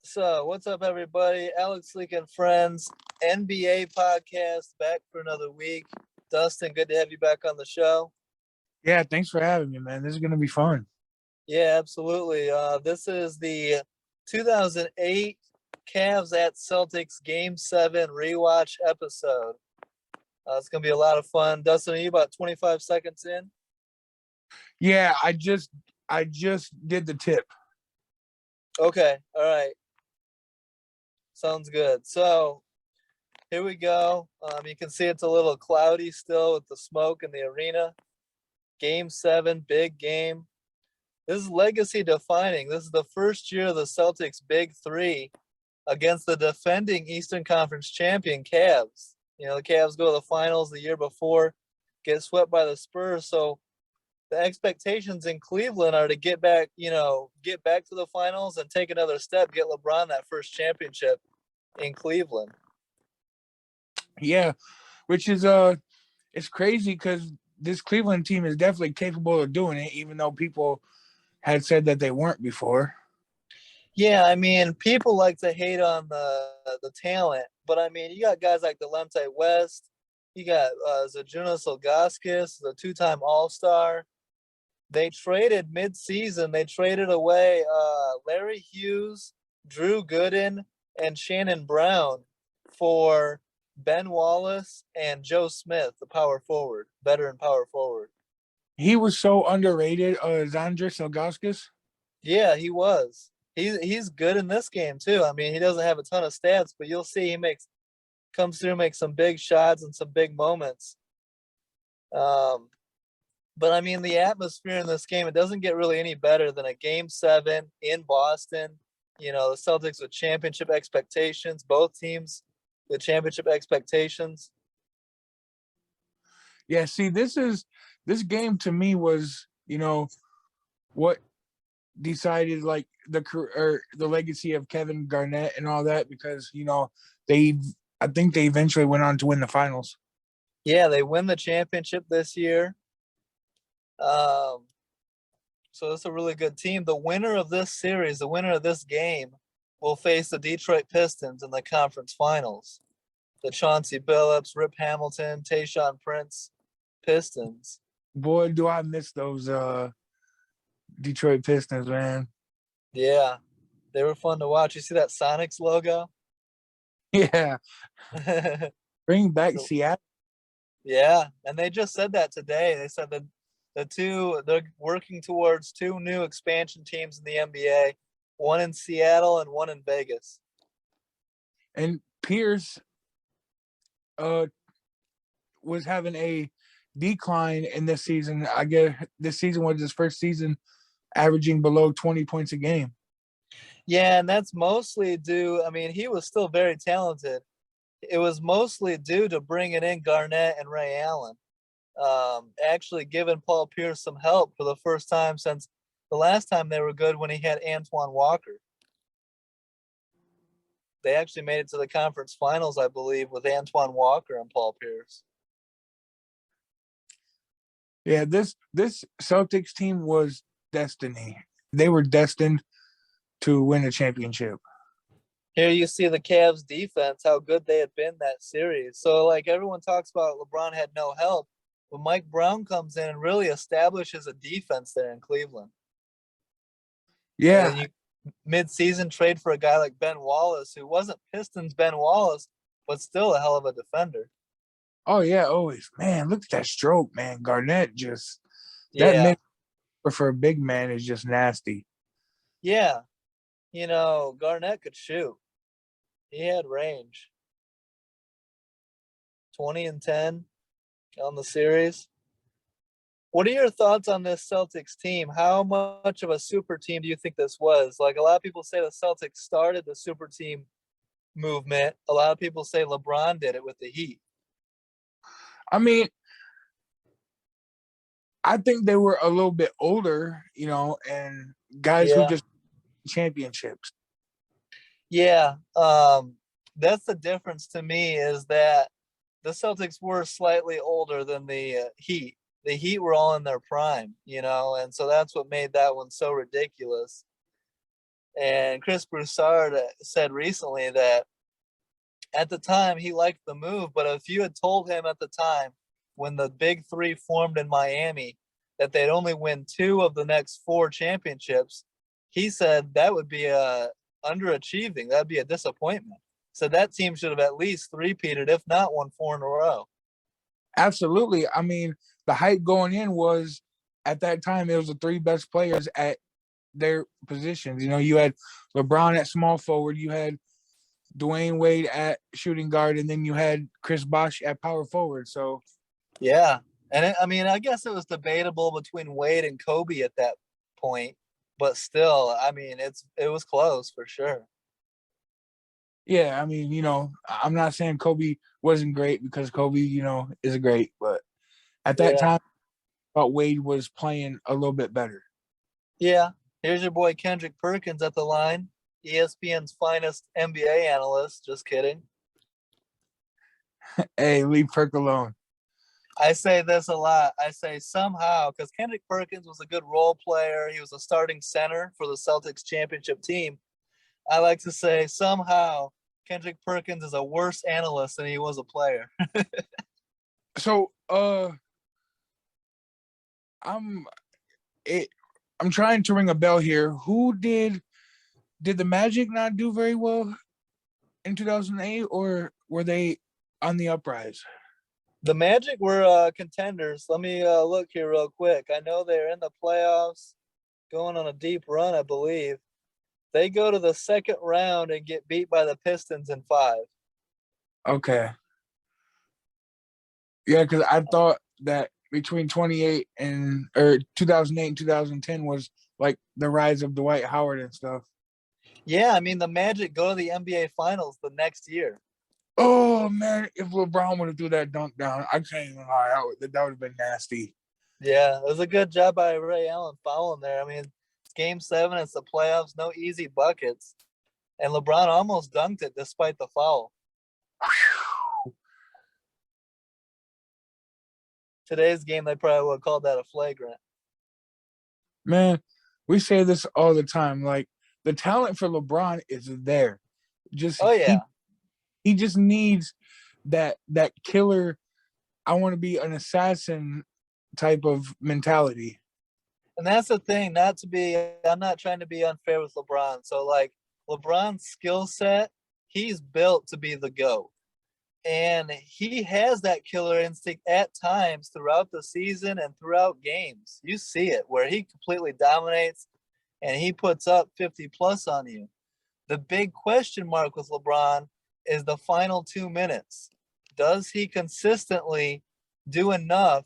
So, what's up, everybody? Alex Leak and Friends, NBA podcast, back for another week. Dustin, good to have you back on the show. Yeah, thanks for having me, man. This is gonna be fun. Yeah, absolutely. This is the 2008 Cavs at Celtics Game 7 rewatch episode. It's going to be a lot of fun. Dustin, are you about 25 seconds in? Yeah, I just did the tip. Okay, all right. Sounds good. So, here we go. You can see it's a little cloudy still with the smoke in the arena. Game 7, big game. This is legacy defining. This is the first year of the Celtics' big three against the defending Eastern Conference champion Cavs. You know, the Cavs go to the finals the year before, get swept by the Spurs. So the expectations in Cleveland are to get back to the finals and take another step, get LeBron that first championship in Cleveland. Yeah, which is it's crazy because this Cleveland team is definitely capable of doing it, even though people had said that they weren't before. Yeah, I mean, people like to hate on the talent, but I mean, you got guys like Delemte West, you got Zajunas Ilgauskas, the two-time All-Star. They traded mid-season. They traded away Larry Hughes, Drew Gooden, and Shannon Brown for Ben Wallace and Joe Smith, the power forward, veteran power forward. He was so underrated, Zandris Ilgauskas. Yeah, he was. He's good in this game too. I mean, he doesn't have a ton of stats, but you'll see he comes through, makes some big shots and some big moments. But I mean, the atmosphere in this game, it doesn't get really any better than a game 7 in Boston. You know, the Celtics with championship expectations, both teams with championship expectations. Yeah, see, this game to me was, what decided like the legacy of Kevin Garnett and all that because they I think they eventually went on to win the finals. Yeah, they win the championship this year. So it's a really good team. The winner of this series, the winner of this game, will face the Detroit Pistons in the conference finals. The Chauncey Billups, Rip Hamilton, Tayshaun Prince Pistons. Boy, do I miss those Detroit Pistons, man. Yeah, they were fun to watch. You see that Sonics logo? Yeah. Bring back So, Seattle. yeah, and they just said that today. They said that they're working towards two new expansion teams in the NBA, one in Seattle and one in Vegas. And Pierce was having a decline in this season. I guess this season was his first season averaging below 20 points a game. Yeah, and that's mostly due. I mean, he was still very talented. It was mostly due to bringing in Garnett and Ray Allen. Actually giving Paul Pierce some help for the first time since the last time they were good when he had Antoine Walker. They actually made it to the conference finals, I believe, with Antoine Walker and Paul Pierce. Yeah, this Celtics team was destiny. They were destined to win a championship. Here you see the Cavs defense, how good they had been that series. So, like, everyone talks about LeBron had no help, but Mike Brown comes in and really establishes a defense there in Cleveland. And then Yeah. you mid-season trade for a guy like Ben Wallace, who wasn't Pistons Ben Wallace, but still a hell of a defender. Oh yeah, always. Man, look at that stroke, man. Garnett just that Yeah. mid for a big man is just nasty. Yeah. You know, Garnett could shoot. He had range. 20 and 10 on the series. What are your thoughts on this Celtics team? How much of a super team do you think this was? Like, a lot of people say the Celtics started the super team movement. A lot of people say LeBron did it with the Heat. I mean, I think they were a little bit older, and guys who Yeah. just championships. Yeah. That's the difference to me is that the Celtics were slightly older than the Heat. The Heat were all in their prime, and so that's what made that one so ridiculous. And Chris Broussard said recently that at the time he liked the move, but if you had told him at the time when the big three formed in Miami that they'd only win 2 of the next 4 championships, he said that would be underachieving. That'd be a disappointment. So that team should have at least three-peated, if not won 4 in a row. Absolutely. I mean, the hype going in was at that time it was the 3 best players at their positions. You know, you had LeBron at small forward, you had Dwayne Wade at shooting guard, and then you had Chris Bosh at power forward. So yeah, and I mean, I guess it was debatable between Wade and Kobe at that point, but still, I mean, it was close for sure. yeah, I mean, you know, I'm not saying Kobe wasn't great because Kobe, you know, is great, but at that Yeah, time, I thought Wade was playing a little bit better. yeah. Here's your boy Kendrick Perkins at the line, ESPN's finest NBA analyst. Just kidding. Hey, leave Perk alone. I say this a lot. I say somehow, because Kendrick Perkins was a good role player. He was a starting center for the Celtics championship team. I like to say somehow Kendrick Perkins is a worse analyst than he was a player. So, I'm it. I'm trying to ring a bell here. Who did the Magic not do very well in 2008, or were they on the uprise? The Magic were contenders. Let me look here real quick. I know they're in the playoffs, going on a deep run, I believe. They go to the second round and get beat by the Pistons in 5. Okay. Yeah, because I thought that between 28 and or 2008 and 2010 was like the rise of Dwight Howard and stuff. Yeah, I mean the Magic go to the NBA Finals the next year. Oh man, if LeBron would have threw that dunk down, I can't even lie. That would have been nasty. Yeah, it was a good job by Ray Allen fouling there. I mean, it's Game 7, it's the playoffs, no easy buckets, and LeBron almost dunked it despite the foul. Today's game, they probably would have called that a flagrant. Man, we say this all the time. Like the talent for LeBron is there. Just Oh yeah, he just needs that killer. I want to be an assassin type of mentality. and that's the thing. Not to be, I'm not trying to be unfair with LeBron. So like LeBron's skill set, he's built to be the GOAT. And he has that killer instinct at times throughout the season and throughout games. You see it where he completely dominates and he puts up 50 plus on you. The big question mark with LeBron is the final 2 minutes. Does he consistently do enough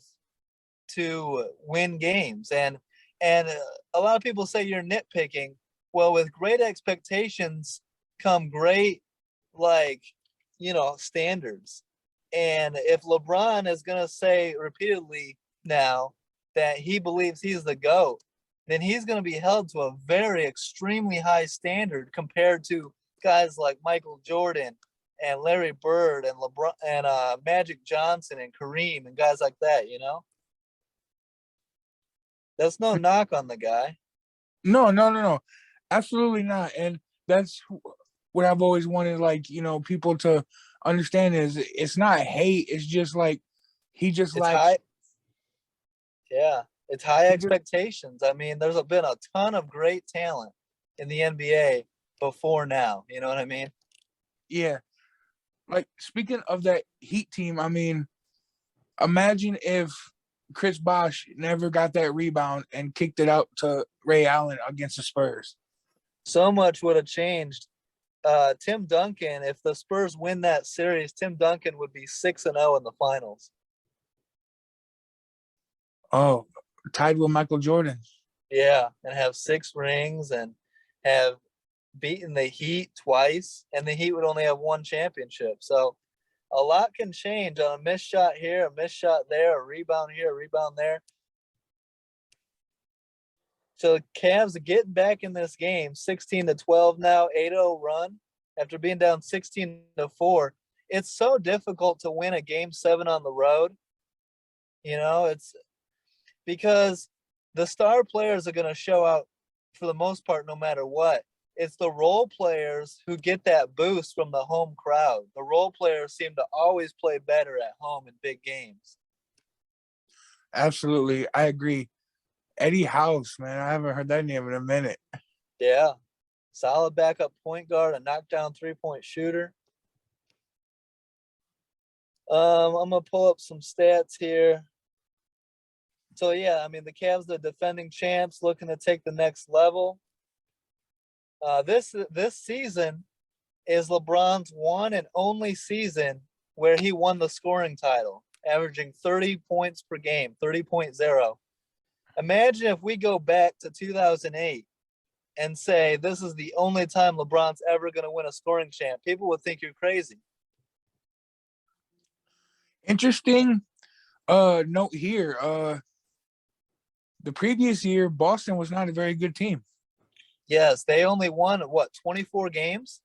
to win games? And a lot of people say you're nitpicking. Well, with great expectations come great, like, standards. And if LeBron is going to say repeatedly now that he believes he's the GOAT, then he's going to be held to a very extremely high standard compared to guys like Michael Jordan and Larry Bird and LeBron and Magic Johnson and Kareem and guys like that. That's no knock on the guy. No, absolutely not. And that's what I've always wanted, like, people to understand is it's not hate. It's just like he just It's lacks. high. Yeah, it's high expectations. I mean, there's been a ton of great talent in the NBA before now. You know what I mean? Yeah. Like speaking of that Heat team, I mean, imagine if Chris Bosh never got that rebound and kicked it out to Ray Allen against the Spurs. So much would have changed. Tim Duncan, if the Spurs win that series, Tim Duncan would be 6-0 in the finals. Oh, tied with Michael Jordan. Yeah, and have 6 rings and have beaten the Heat twice, and the Heat would only have 1 championship. So a lot can change on a missed shot here, a missed shot there, a rebound here, a rebound there. So the Cavs are getting back in this game, 16-12 now, 8-0 run after being down 16-4. It's so difficult to win a Game 7 on the road. It's because the star players are going to show out for the most part no matter what. it's the role players who get that boost from the home crowd. The role players seem to always play better at home in big games. Absolutely. I agree. Eddie House, man. I haven't heard that name in a minute. Yeah. Solid backup point guard, a knockdown 3-point shooter. I'm gonna pull up some stats here. So yeah, I mean the Cavs, the defending champs, looking to take the next level. This season is LeBron's one and only season where he won the scoring title, averaging 30 points per game, 30.0. Imagine if we go back to 2008 and say this is the only time LeBron's ever going to win a scoring champ. People would think you're crazy. Interesting note here. The previous year, Boston was not a very good team. Yes, they only won, 24 games?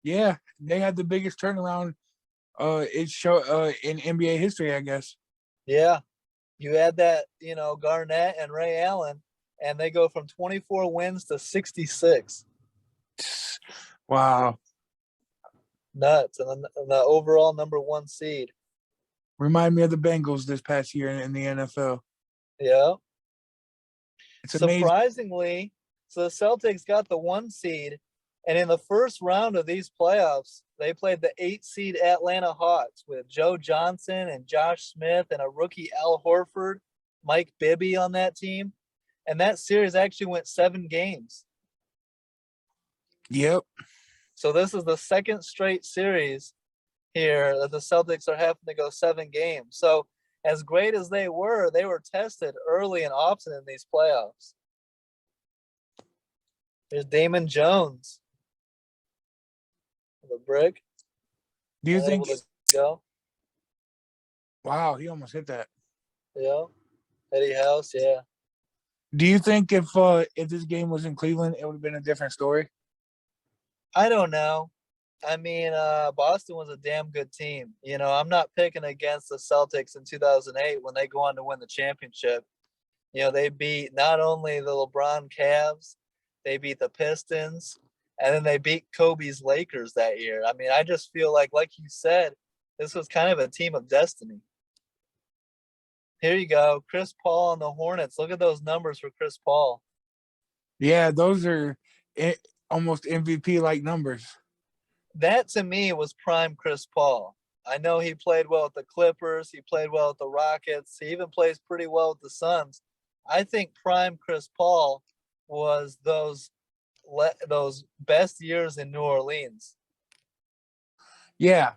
Yeah, they had the biggest turnaround in NBA history, I guess. Yeah. You add that, Garnett and Ray Allen, and they go from 24 wins to 66. Wow. Nuts. And the overall number one seed. Remind me of the Bengals this past year in the NFL. Yeah. It's amazing. Surprisingly, so the Celtics got the 1 seed, and in the first round of these playoffs, they played the 8 seed Atlanta Hawks with Joe Johnson and Josh Smith and a rookie Al Horford, Mike Bibby on that team. And that series actually went 7 games. Yep. So this is the second straight series here that the Celtics are having to go 7 games. So as great as they were tested early and often in these playoffs. There's Damon Jones. The brick. Do you think? Go. Wow, he almost hit that. Yeah. Eddie House, yeah. Do you think if this game was in Cleveland, it would have been a different story? I don't know. I mean, Boston was a damn good team. I'm not picking against the Celtics in 2008 when they go on to win the championship. They beat not only the LeBron Cavs, they beat the Pistons, and then they beat Kobe's Lakers that year. I mean, I just feel like you said, this was kind of a team of destiny. Here you go. Chris Paul and the Hornets. Look at those numbers for Chris Paul. Yeah, those are almost MVP-like numbers. That, to me, was prime Chris Paul. I know he played well with the Clippers. He played well with the Rockets. He even plays pretty well with the Suns. I think prime Chris Paul was those best years in New Orleans. Yeah,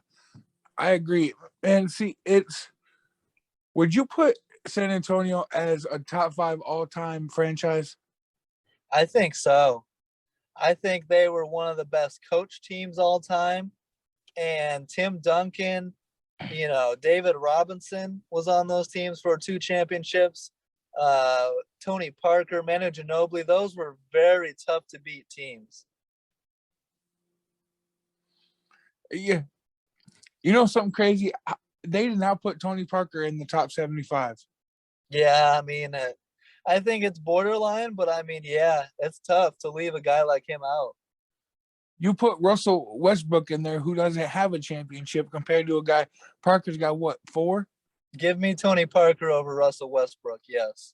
I agree. And see, would you put San Antonio as a top 5 all-time franchise? I think so. I think they were one of the best coach teams all time. And Tim Duncan, David Robinson was on those teams for 2 championships. Tony Parker, Manu Ginobili, those were very tough to beat teams. Yeah. Something crazy? They did not put Tony Parker in the top 75. Yeah, I mean, I think it's borderline, but I mean, yeah, it's tough to leave a guy like him out. You put Russell Westbrook in there, who doesn't have a championship, compared to a guy. Parker's got what, 4? Give me Tony Parker over Russell Westbrook, yes.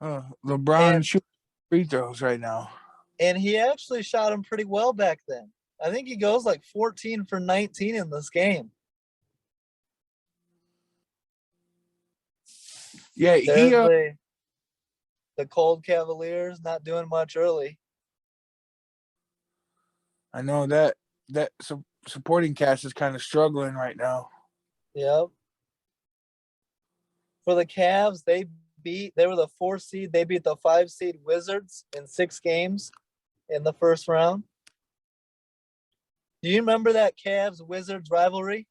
LeBron shooting free throws right now. And he actually shot him pretty well back then. I think he goes like 14 for 19 in this game. Yeah, the Cold Cavaliers not doing much early. I know that supporting cast is kind of struggling right now. Yep. For the Cavs, they were the 4 seed. They beat the 5 seed Wizards in 6 games in the first round. Do you remember that Cavs Wizards rivalry?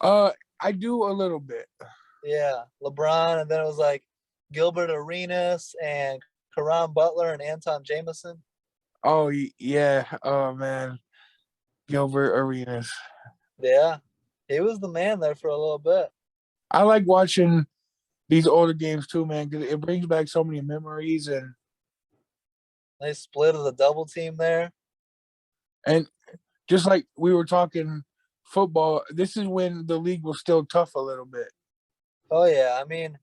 I do a little bit. Yeah, LeBron, and then it was like Gilbert Arenas and Caron Butler and Anton Jameson. Oh yeah. Oh man, Gilbert Arenas. Yeah, he was the man there for a little bit. I like watching these older games too, man, because it brings back so many memories Nice split of the double team there. and just like we were talking football, this is when the league was still tough a little bit. Oh yeah, I mean,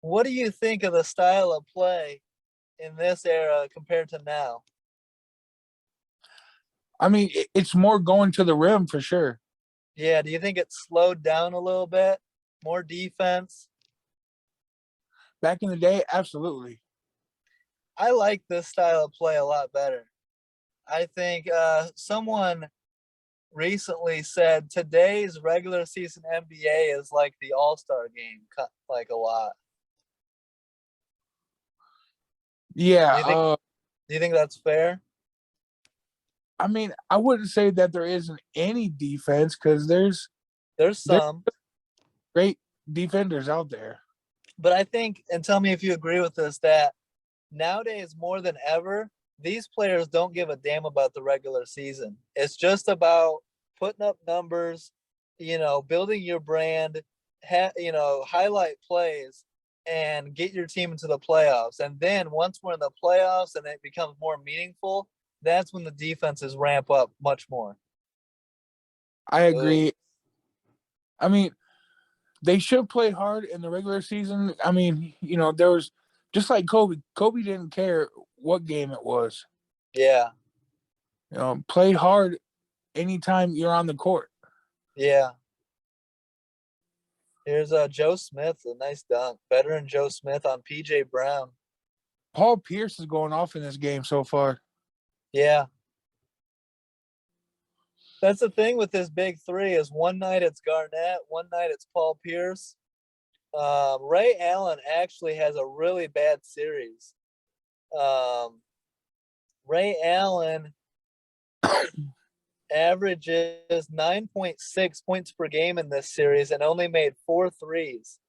what do you think of the style of play in this era compared to now? I mean, it's more going to the rim for sure. Yeah, do you think it slowed down a little bit? More defense? Back in the day, absolutely. I like this style of play a lot better. I think someone recently said today's regular season NBA is like the All-Star game, like a lot. Yeah, Do you think do you think that's fair? I mean, I wouldn't say that there isn't any defense because There's there's some, great defenders out there. but I think, and tell me if you agree with this, that nowadays more than ever, these players don't give a damn about the regular season. It's just about putting up numbers, building your brand, highlight plays and get your team into the playoffs. And then once we're in the playoffs and it becomes more meaningful, that's when the defenses ramp up much more. I Ugh. agree. I mean, they should play hard in the regular season. I mean, there was just like Kobe. Kobe didn't care what game it was. Yeah, Play hard anytime you're on the court. yeah. Here's Joe Smith, a nice dunk. Veteran Joe Smith on PJ Brown. Paul Pierce is going off in this game so far. Yeah. That's the thing with this big three is one night it's Garnett, one night it's Paul Pierce. Ray Allen actually has a really bad series. Ray Allen averages 9.6 points per game in this series and only made 4 threes.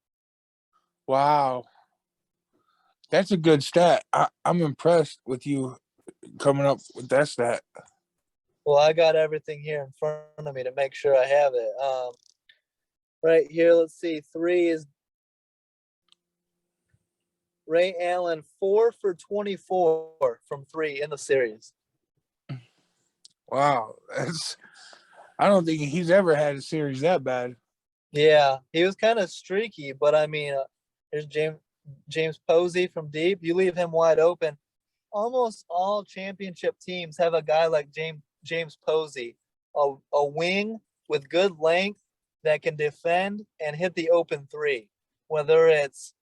Wow. That's a good stat. I'm impressed with you coming up with that stat. Well, I got everything here in front of me to make sure I have it. Right here, let's see. Three is Ray Allen 4 for 24 from three in the series. Wow. I don't think he's ever had a series that bad. Yeah, he was kind of streaky, but I mean, here's James Posey from deep. You leave him wide open. Almost all championship teams have a guy like James Posey, a wing with good length that can defend and hit the open three. Whether it's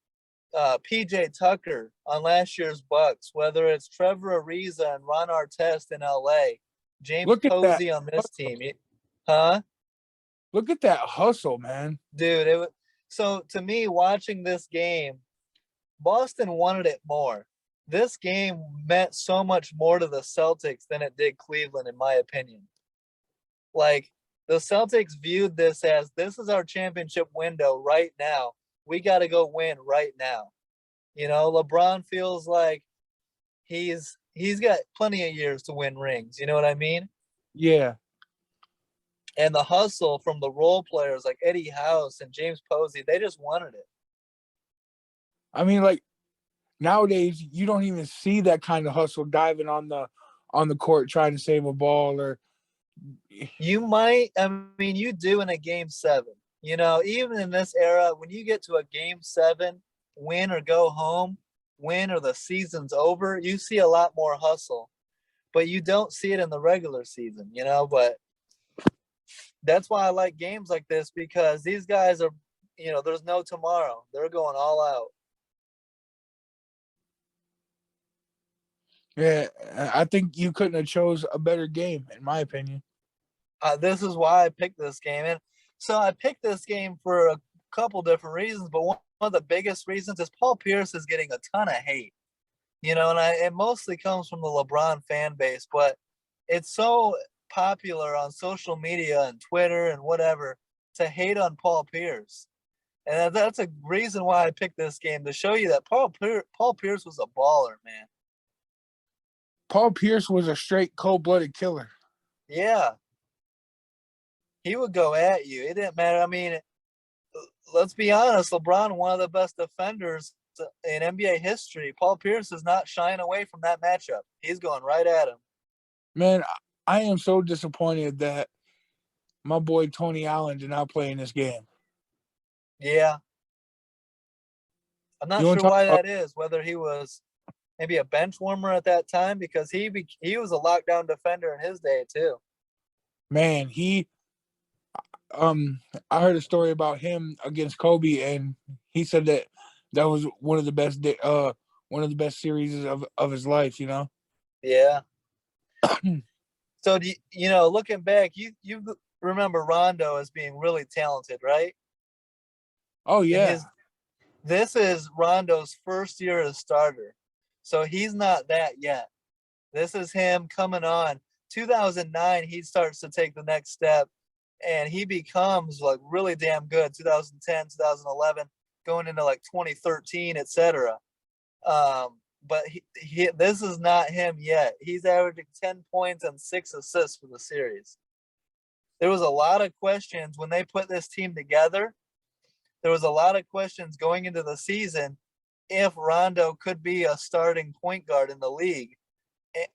PJ Tucker on last year's Bucks, whether it's Trevor Ariza and Ron Artest in LA, James Look at that. Posey on this team, huh? Look at that hustle, man. Dude, so to me, watching this game, Boston wanted it more. This game meant so much more to the Celtics than it did Cleveland, in my opinion. Like, the Celtics viewed this as this is our championship window right now. We got to go win right now. LeBron feels like he's got plenty of years to win rings. You know what I mean? Yeah. And the hustle from the role players like Eddie House and James Posey, they just wanted it. I mean, like nowadays, you don't even see that kind of hustle diving on the court trying to save a ball or. You might, I mean, you do in a game seven. Even in this era, when you get to a game seven, win or go home, win or the season's over, you see a lot more hustle. But you don't see it in the regular season, but that's why I like games like this because these guys are, there's no tomorrow. They're going all out. Yeah, I think you couldn't have chose a better game, in my opinion. This is why I picked this game. And so I picked this game for a couple different reasons, but one of the biggest reasons is Paul Pierce is getting a ton of hate, and it mostly comes from the LeBron fan base, but it's so popular on social media and Twitter and whatever to hate on Paul Pierce. And that's a reason why I picked this game to show you that Paul Pierce was a baller, man. Paul Pierce was a straight cold-blooded killer. Yeah. He would go at you. It didn't matter. I mean, let's be honest, LeBron, one of the best defenders in NBA history. Paul Pierce is not shying away from that matchup. He's going right at him. Man, I am so disappointed that my boy Tony Allen did not play in this game. Yeah. I'm not You want sure to talk why about, that is, whether he was maybe a bench warmer at that time, because he was a lockdown defender in his day too. man, I heard a story about him against Kobe, and he said that that was one of the best series of his life, you know. Yeah. So looking back, you remember Rondo as being really talented, right? Oh In yeah. his This is Rondo's first year as starter. So he's not that yet. This is him coming on. 2009, he starts to take the next step and he becomes like really damn good. 2010, 2011, going into like 2013, etc. But this is not him yet. He's averaging 10 points and 6 assists for the series. There was a lot of questions when they put this team together. There was a lot of questions going into the season if Rondo could be a starting point guard in the league,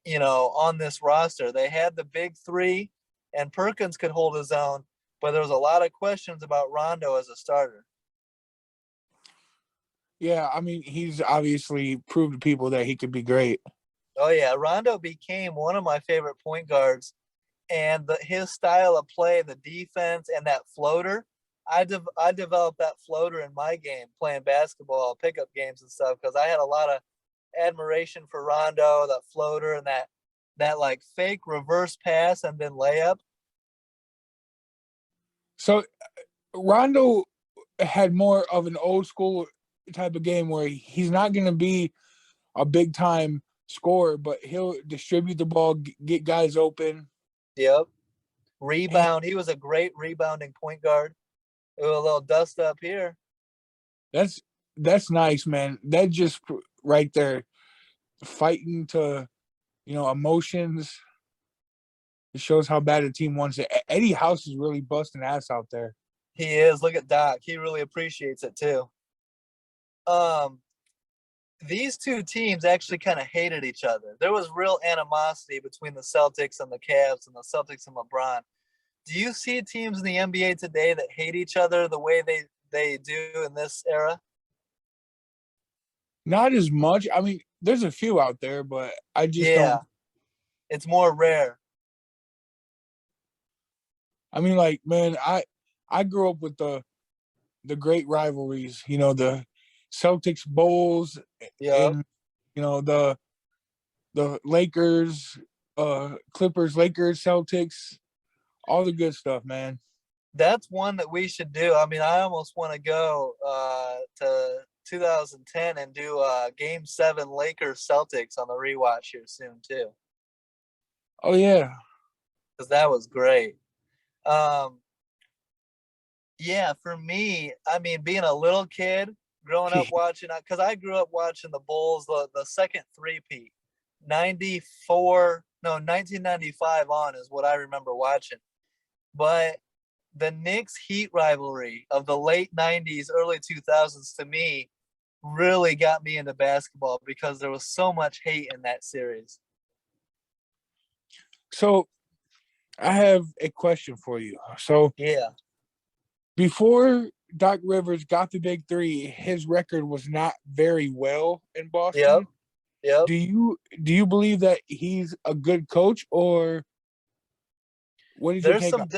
on this roster. They had the big three, and Perkins could hold his own, but there was a lot of questions about Rondo as a starter. Yeah, I mean, he's obviously proved to people that he could be great. Oh, yeah. Rondo became one of my favorite point guards, and his style of play, the defense, and that floater. I developed that floater in my game playing basketball, pickup games and stuff, because I had a lot of admiration for Rondo, that floater, and that like fake reverse pass and then layup. So Rondo had more of an old school type of game where he's not going to be a big time scorer, but he'll distribute the ball, get guys open. Yep. And Rebound. He was a great rebounding point guard. A little dust up here. that's nice, man. That just right there, fighting to emotions. It shows how bad a team wants it. Eddie House is really busting ass out there. He is. Look at Doc. He really appreciates it too. Um, these two teams actually kind of hated each other. There was real animosity between the Celtics and the Cavs and the Celtics and LeBron. Do you see teams in the NBA today that hate each other the way they do in this era? Not as much. I mean, there's a few out there, but I just Yeah, don't. it's more rare. I mean, like, man, I grew up with the great rivalries. You know, the Celtics Bulls Yep. and the Lakers, Clippers, Lakers, Celtics, all the good stuff, man. That's one that we should do. I mean, I almost want to go to 2010 and do Game 7 Lakers Celtics on the rewatch here soon too, Oh yeah. because that was great. Um, yeah, for me, I mean, being a little kid, growing up watching, because I grew up watching the Bulls, the second three-peat, 94, no, 1995 on is what I remember watching. But the Knicks Heat rivalry of the late 90s, early 2000s to me really got me into basketball because there was so much hate in that series. So I have a question for you. So Yeah. before Doc Rivers got the big three, his record was not very well in Yep. Boston. Yep. Do you believe that he's a good coach, or what is your There's take some on?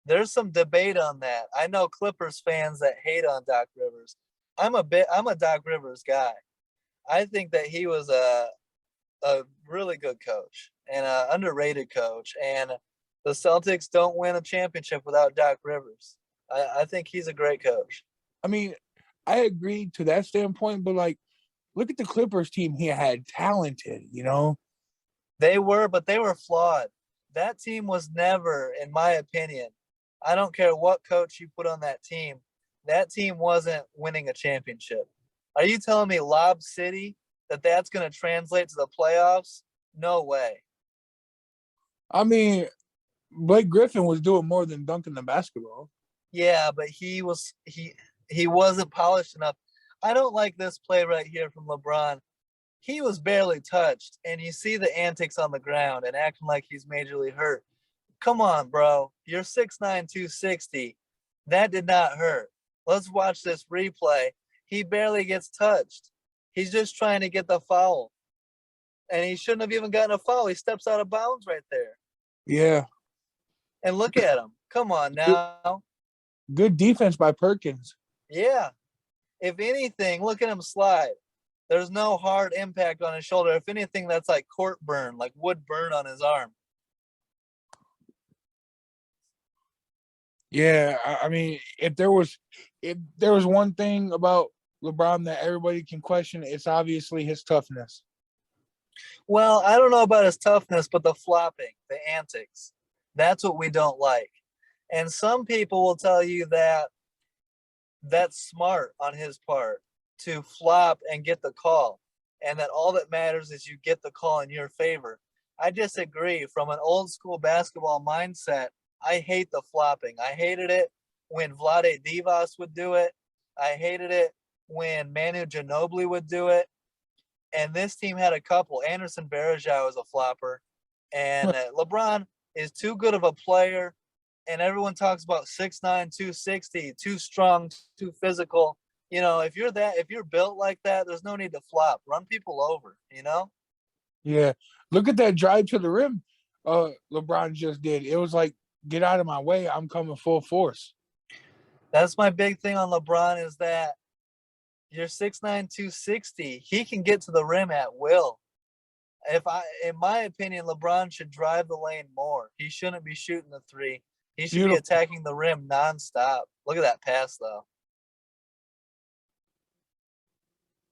there's some debate on that. I know Clippers fans that hate on Doc Rivers. I'm a Doc Rivers guy. I think that he was a really good coach and an underrated coach. And the Celtics don't win a championship without Doc Rivers. I think he's a great coach. I mean, I agree to that standpoint, but like, look at the Clippers team he had, talented, you know. But they were flawed. That team was never, in my opinion, I don't care what coach you put on that team wasn't winning a championship. Are you telling me Lob City that's going to translate to the playoffs? No way. I mean, Blake Griffin was doing more than dunking the basketball. Yeah, but he he wasn't polished enough. I don't like this play right here from LeBron. He was barely touched, and you see the antics on the ground and acting like he's majorly hurt. Come on, bro. You're 6'9", 260. That did not hurt. Let's watch this replay. He barely gets touched. He's just trying to get the foul. And he shouldn't have even gotten a foul. He steps out of bounds right there. Yeah. And look at him. Come on now. Good defense by Perkins. Yeah. If anything, look at him slide. There's no hard impact on his shoulder. If anything, that's like court burn, like wood burn on his arm. Yeah, I mean, if there was one thing about LeBron that everybody can question, it's obviously his toughness. Well, I don't know about his toughness, but the flopping, the antics, that's what we don't like. And some people will tell you that that's smart on his part to flop and get the call, and that all that matters is you get the call in your favor. I disagree. From an old school basketball mindset, I hate the flopping. I hated it when Vlade Divac would do it. I hated it when Manu Ginobili would do it. And this team had a couple. Anderson Varejao was a flopper. And LeBron is too good of a player. And everyone talks about 6'9", 260, too strong, too physical. You know, if you're built like that, there's no need to flop. Run people over, you know? Yeah. Look at that drive to the rim LeBron just did. It was like, get out of my way. I'm coming full force. That's my big thing on LeBron is that you're 6'9", 260. He can get to the rim at will. In my opinion, LeBron should drive the lane more. He shouldn't be shooting the three. He should be attacking the rim nonstop. Look at that pass, though.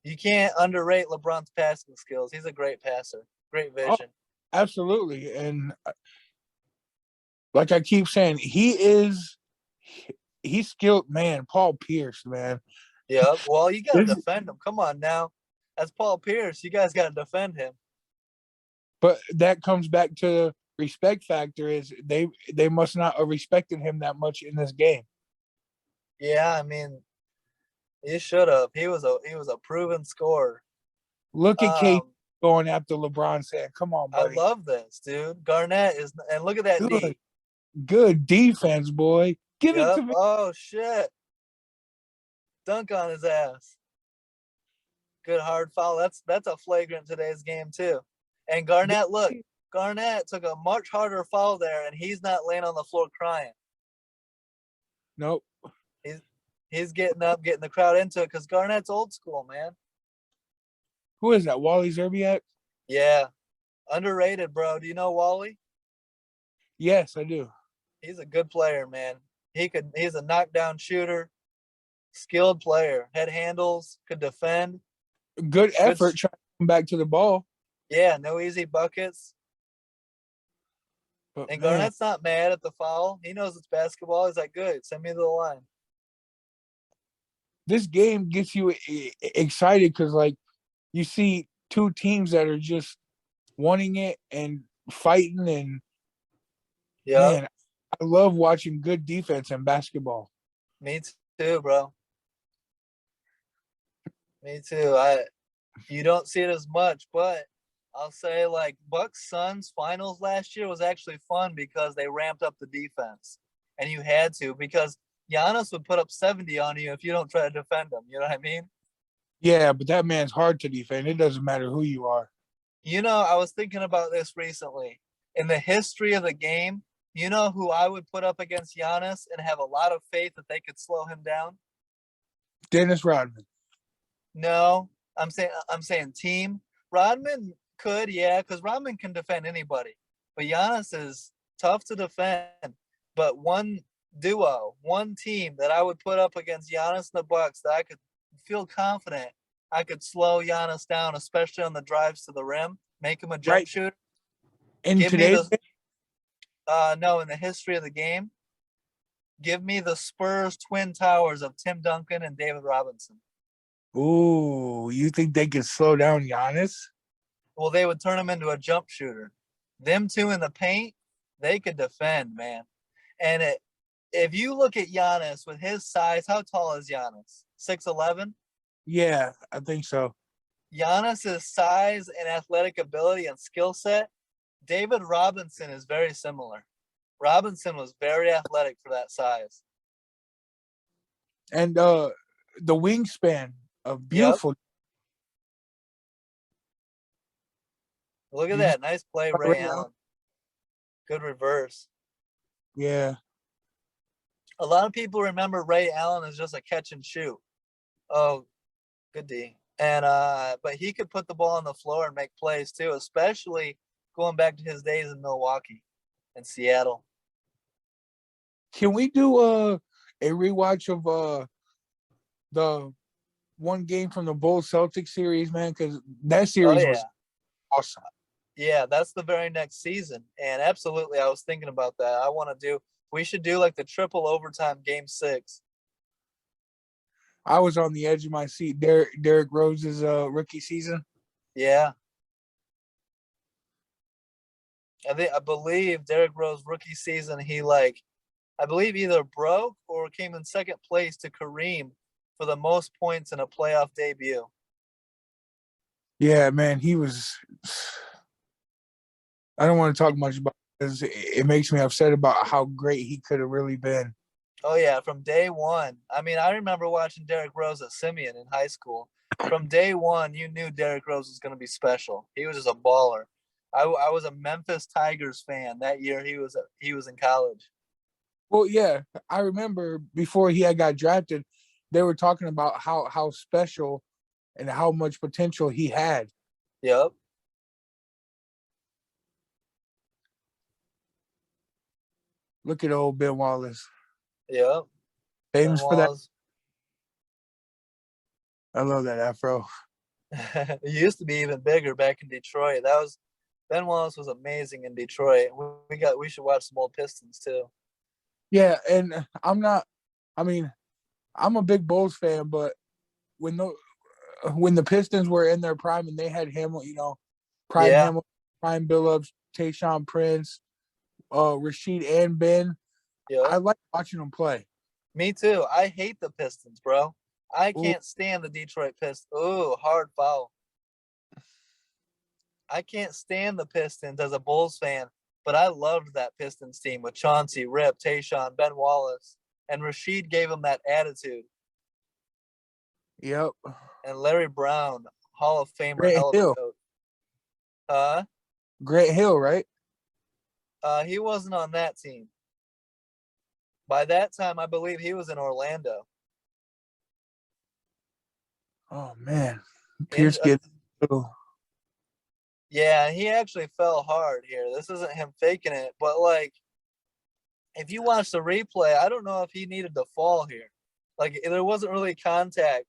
You can't underrate LeBron's passing skills. He's a great passer. Great vision. Oh, absolutely. And like I keep saying, he's skilled, man. Paul Pierce, man. Yeah. Well, you got to defend him. Come on now. That's Paul Pierce. You guys got to defend him. But that comes back to respect factor is they must not have respected him that much in this game. Yeah, I mean, he should have. He was a proven scorer. Look at Kate going after LeBron saying, come on, buddy. I love this, dude. Garnett is, and look at that D. Good defense, boy. Give it to me. Oh, shit. Dunk on his ass. Good hard foul. That's a flagrant today's game, too. And Garnett, look, Garnett took a much harder foul there, and he's not laying on the floor crying. Nope. He's getting up, getting the crowd into it, because Garnett's old school, man. Who is that, Wally Zerbiak? Yeah. Underrated, bro. Do you know Wally? Yes, I do. He's a good player, man. He's a knockdown shooter, skilled player, head handles, could defend. Good effort trying to come back to the ball. Yeah, no easy buckets. But and Garnett's not mad at the foul. He knows it's basketball. He's like, good, send me to the line. This game gets you excited because, like, you see two teams that are just wanting it and fighting. And, man, I love watching good defense in basketball. Me too, bro. Me too. You don't see it as much, but I'll say, like, Bucks Suns finals last year was actually fun because they ramped up the defense, and you had to, because Giannis would put up 70 on you if you don't try to defend him. You know what I mean? Yeah, but that man's hard to defend. It doesn't matter who you are. You know, I was thinking about this recently. In the history of the game, you know who I would put up against Giannis and have a lot of faith that they could slow him down? Dennis Rodman. No, I'm saying team. Rodman could, yeah, because Rodman can defend anybody. But Giannis is tough to defend. But one team that I would put up against Giannis and the Bucks that I could feel confident I could slow Giannis down, especially on the drives to the rim, make him a jump shooter. In today's no, in the history of the game, give me the Spurs twin towers of Tim Duncan and David Robinson. Ooh, you think they could slow down Giannis? Well, they would turn him into a jump shooter. Them two in the paint, they could defend, man. And if you look at Giannis with his size, how tall is Giannis? 6'11"? Yeah, I think so. Giannis's size and athletic ability and skill set, David Robinson is very similar. Robinson was very athletic for that size. And the wingspan of Yep. beautiful. Look at Did you see that. Nice play, Ray Ray Allen? Allen. Good reverse. Yeah. A lot of people remember Ray Allen as just a catch and shoot. Oh, good D. And but he could put the ball on the floor and make plays too, especially going back to his days in Milwaukee and Seattle. Can we do a rewatch of the one game from the Bulls Celtics series, man? Because that Oh series yeah. was awesome. Yeah, that's the very next season. And absolutely, I was thinking about that. We should do like the triple overtime game 6. I was on the edge of my seat. Derrick Rose's rookie season. Yeah. I believe Derrick Rose rookie season, I believe either broke or came in second place to Kareem for the most points in a playoff debut. Yeah, man, he was. I don't want to talk much about it because it makes me upset about how great he could have really been. Oh yeah, from day one. I mean, I remember watching Derrick Rose at Simeon in high school. From day one, you knew Derrick Rose was going to be special. He was just a baller. I was a Memphis Tigers fan that year. He was in college. Well, yeah, I remember before he had got drafted, they were talking about how special and how much potential he had. Yep. Look at old Ben Wallace, Yep. Ben famous for that. Wallace. I love that afro. It used to be even bigger back in Detroit. Ben Wallace was amazing in Detroit. We should watch some old Pistons too. Yeah, and I'm not. I mean, I'm a big Bulls fan, but when the Pistons were in their prime and they had Hamilton, prime Yeah. Hamilton, prime Billups, Tayshaun Prince, Rashid, and Ben, Yep. I like watching them play. Me too. I hate the Pistons, bro. I Ooh, can't stand the Detroit Pistons. Ooh, hard foul. I can't stand the Pistons as a Bulls fan, but I loved that Pistons team with Chauncey, Rip, Tayshaun, Ben Wallace, and Rashid gave him that attitude. yep. And Larry Brown, Hall of Famer, Grant hell of a Hill, coach. Grant Hill, right? He wasn't on that team. By that time, I believe he was in Orlando. Oh man, In, Pierce gets. yeah, he actually fell hard here. This isn't him faking it, but like, if you watch the replay, I don't know if he needed to fall here. Like, there wasn't really contact.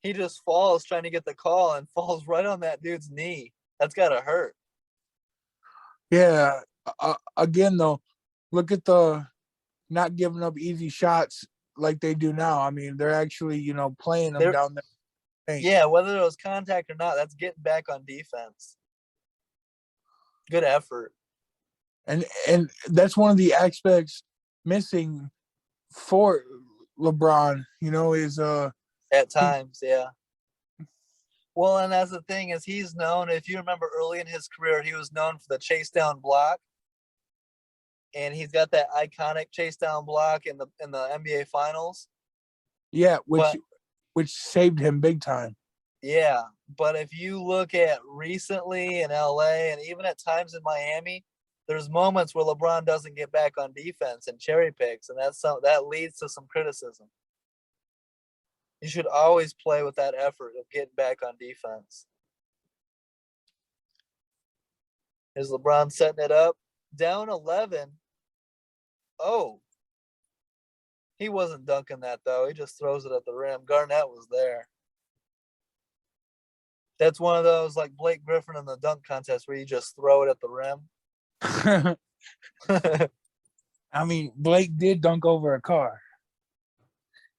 He just falls trying to get the call and falls right on that dude's knee. That's gotta hurt. Yeah. Again, though, look at the not giving up easy shots like they do now. I mean, they're actually playing them There, down there. yeah, whether it was contact or not, that's getting back on defense. Good effort. And that's one of the aspects missing for LeBron. Is At he times, yeah. Well, and that's the thing is he's known. If you remember early in his career, he was known for the chase down block, and he's got that iconic chase down block in the NBA Finals. yeah, But which saved him big time. yeah, but if you look at recently in LA and even at times in Miami, there's moments where LeBron doesn't get back on defense and cherry picks, and that leads to some criticism. You should always play with that effort of getting back on defense. Is LeBron setting it up? Down 11. Oh, he wasn't dunking that though. He just throws it at the rim. Garnett was there. That's one of those like Blake Griffin in the dunk contest where you just throw it at the rim. I mean, Blake did dunk over a car.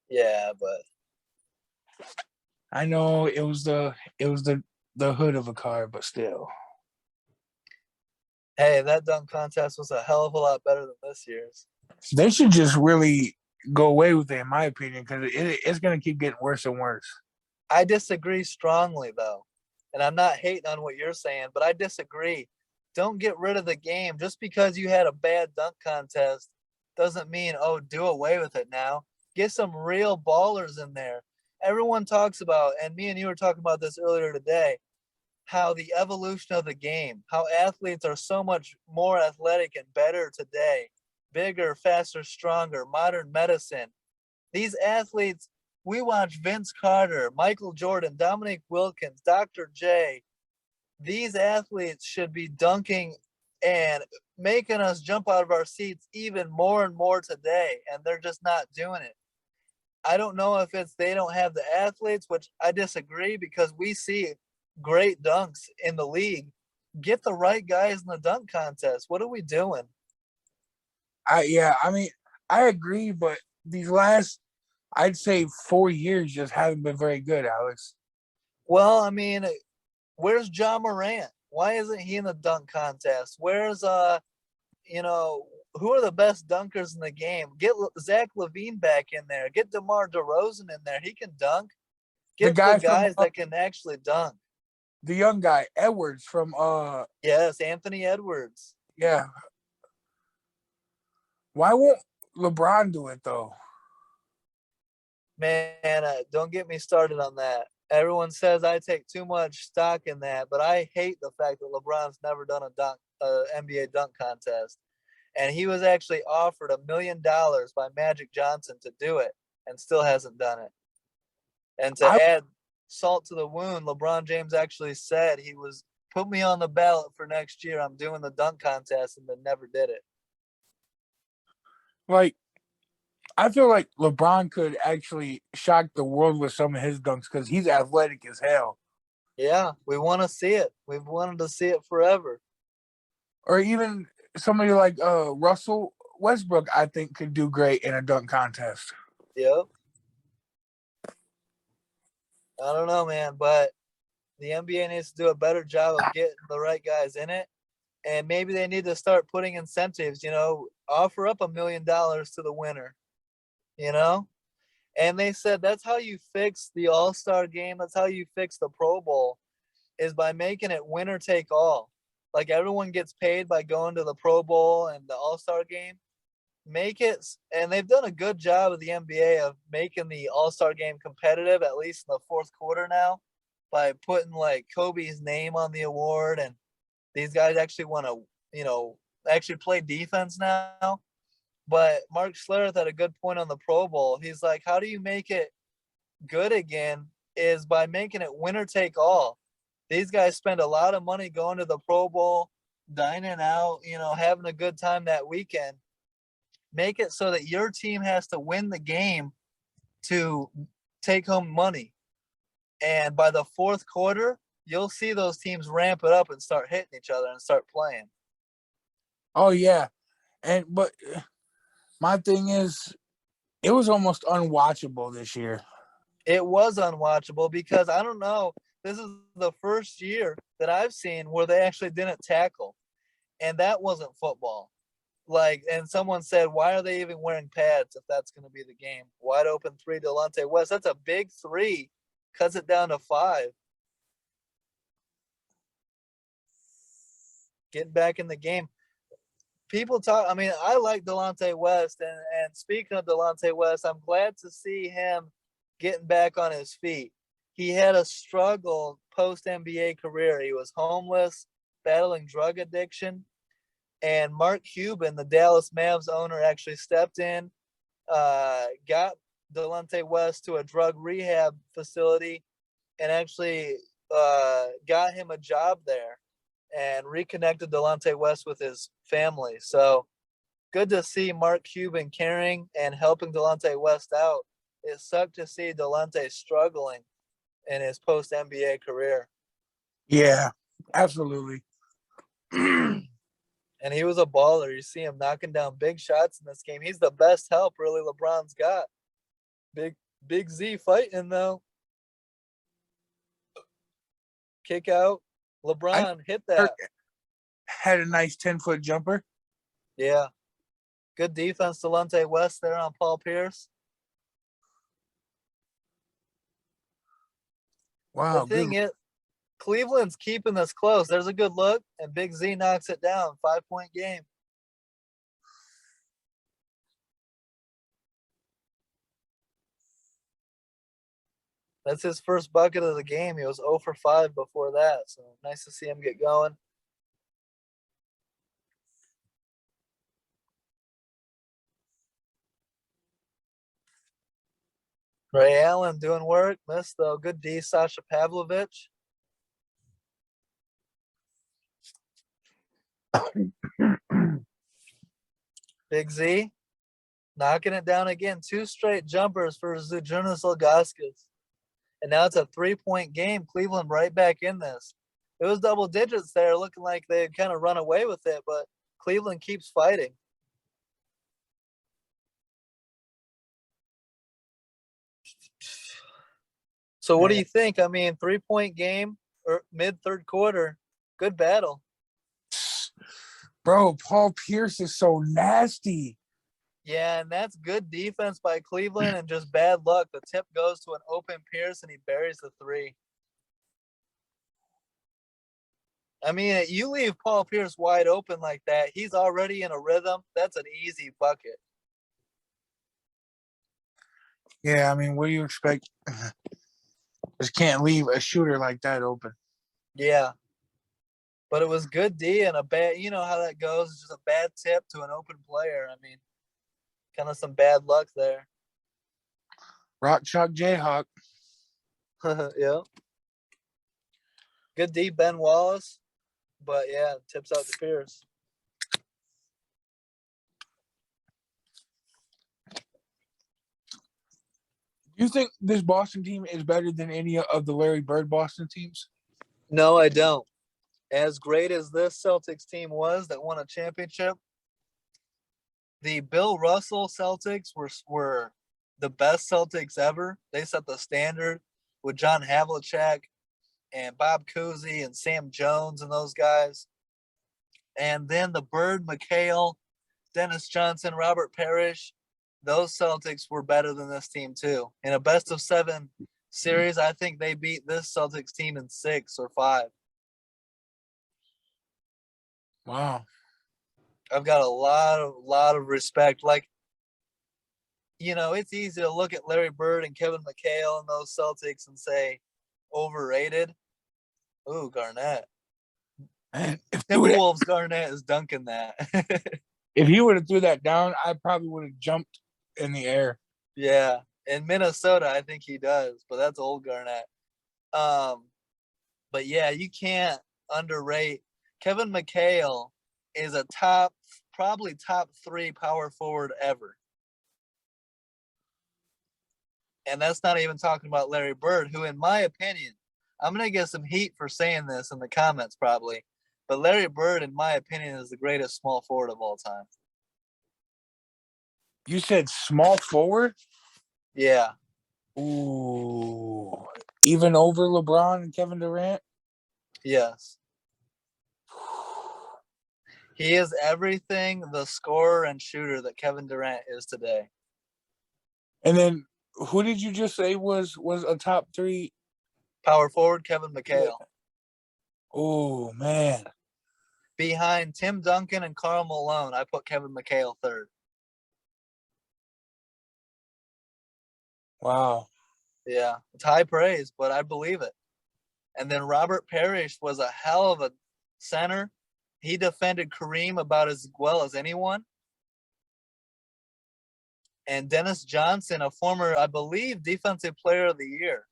Yeah, but I know it was the hood of a car, but still. Hey, that dunk contest was a hell of a lot better than this year's. They should just really go away with it, in my opinion, because it's going to keep getting worse and worse. I disagree strongly, though. And I'm not hating on what you're saying, but I disagree. Don't get rid of the game. Just because you had a bad dunk contest doesn't mean, oh, do away with it now. Get some real ballers in there. Everyone talks about, and me and you were talking about this earlier today, how the evolution of the game, how athletes are so much more athletic and better today, bigger, faster, stronger, modern medicine. These athletes, we watch Vince Carter, Michael Jordan, Dominique Wilkins, Dr. J. These athletes should be dunking and making us jump out of our seats even more and more today, and they're just not doing it. I don't know if it's they don't have the athletes, which I disagree because we see great dunks in the league. Get the right guys in the dunk contest. What are we doing? I mean, I agree, but these last, I'd say 4 years just haven't been very good, Alex. Well, I mean, where's John Morant? Why isn't he in the dunk contest? Where's you know, who are the best dunkers in the game? Get Zach LaVine back in there. Get DeMar DeRozan in there. He can dunk. The Get the guy from guys that can actually dunk. the young guy Edwards from Yes, Anthony Edwards. yeah. Why won't LeBron do it though? Man, don't get me started on that. Everyone says I take too much stock in that, but I hate the fact that LeBron's never done a NBA dunk contest. And he was actually offered $1 million by Magic Johnson to do it and still hasn't done it. And to I add salt to the wound, LeBron James actually said he was put me on the ballot for next year. I'm doing the dunk contest and then never did it. like I feel like LeBron could actually shock the world with some of his dunks because he's athletic as hell. Yeah, we want to see it. We've wanted to see it forever. Or even somebody like Russell Westbrook, I think could do great in a dunk contest. Yep. I don't know, man, but the NBA needs to do a better job of getting the right guys in it. And maybe they need to start putting incentives, offer up $1 million to the winner, you know? And they said that's how you fix the All-Star game. That's how you fix the Pro Bowl is by making it winner take all. Like everyone gets paid by going to the Pro Bowl and the All-Star game. Make it, and they've done a good job of the NBA of making the All-Star game competitive, at least in the fourth quarter now, by putting like Kobe's name on the award. And these guys actually want to, actually play defense now. But Mark Schlereth had a good point on the Pro Bowl. He's like, how do you make it good again is by making it winner take all. These guys spend a lot of money going to the Pro Bowl, dining out, having a good time that weekend. Make it so that your team has to win the game to take home money. And by the fourth quarter, you'll see those teams ramp it up and start hitting each other and start playing. Oh yeah, but my thing is, it was almost unwatchable this year. It was unwatchable because I don't know. This is the first year that I've seen where they actually didn't tackle, and that wasn't football. And someone said, why are they even wearing pads if that's going to be the game? Wide open three, Delonte West. That's a big three. Cuts it down to 5. Getting back in the game. People talk. I mean, I like Delonte West, and speaking of Delonte West, I'm glad to see him getting back on his feet. He had a struggle post NBA career. He was homeless, battling drug addiction, and Mark Cuban, the Dallas Mavs owner, actually stepped in, got Delonte West to a drug rehab facility, and actually got him a job there and reconnected Delonte West with his family. So good to see Mark Cuban caring and helping Delonte West out. It sucked to see Delonte struggling in his post NBA career. Yeah, absolutely. And he was a baller. You see him knocking down big shots in this game. He's the best help really LeBron's got. Big Z fighting though. Kick out. LeBron hit that. had a nice 10-foot jumper. Yeah. Good defense, Delonte West there on Paul Pierce. Wow, The thing good. is, Cleveland's keeping this close. There's a good look, and Big Z knocks it down. 5-point game. That's his first bucket of the game. He was 0 for 5 before that, so nice to see him get going. Ray Allen doing work. Missed though. Good D, Sasha Pavlovich. Big Z knocking it down again. 2 straight jumpers for Zydrunas Ilgauskas. And now it's a 3-point game. Cleveland right back in this. It was double digits there, looking like they had kind of run away with it, but Cleveland keeps fighting. So what do you think? I mean, 3-point game or mid third quarter. Good battle. Bro, Paul Pierce is so nasty. Yeah, and that's good defense by Cleveland and just bad luck. The tip goes to an open Pierce and he buries the 3. I mean, you leave Paul Pierce wide open like that, he's already in a rhythm. That's an easy bucket. Yeah, I mean, what do you expect? Just can't leave a shooter like that open. Yeah. But it was good D and a bad, you know how that goes. It's just a bad tip to an open player. I mean, kind of some bad luck there. Rock Chalk Jayhawk. Yeah. Good D, Ben Wallace. But yeah, tips out to Pierce. Do you think this Boston team is better than any of the Larry Bird Boston teams? No, I don't. As great as this Celtics team was that won a championship, the Bill Russell Celtics were the best Celtics ever. They set the standard with John Havlicek and Bob Cousy and Sam Jones and those guys. And then the Bird, McHale, Dennis Johnson, Robert Parrish, those Celtics were better than this team too. In a best of 7 series, I think they beat this Celtics team in 6 or 5. Wow. I've got a lot of respect. Like, you know, it's easy to look at Larry Bird and Kevin McHale and those Celtics and say overrated. Ooh, Garnett. Man, Timberwolves Garnett is dunking that. if he would have threw that down, I probably would have jumped in the air. Yeah. In Minnesota, I think he does, but that's old Garnett. But yeah, you can't underrate Kevin McHale is a probably top 3 power forward ever. And that's not even talking about Larry Bird, who, in my opinion, I'm going to get some heat for saying this in the comments probably, but Larry Bird, in my opinion, is the greatest small forward of all time. You said small forward? Yeah. Ooh. Even over LeBron and Kevin Durant? Yes. He is everything the scorer and shooter that Kevin Durant is today. And then who did you just say was a top 3 power forward? Kevin McHale. Yeah. Oh man. Behind Tim Duncan and Karl Malone, I put Kevin McHale 3rd. Wow. Yeah, it's high praise, but I believe it. And then Robert Parrish was a hell of a center. He defended Kareem about as well as anyone. And Dennis Johnson, a former, I believe, Defensive Player of the Year.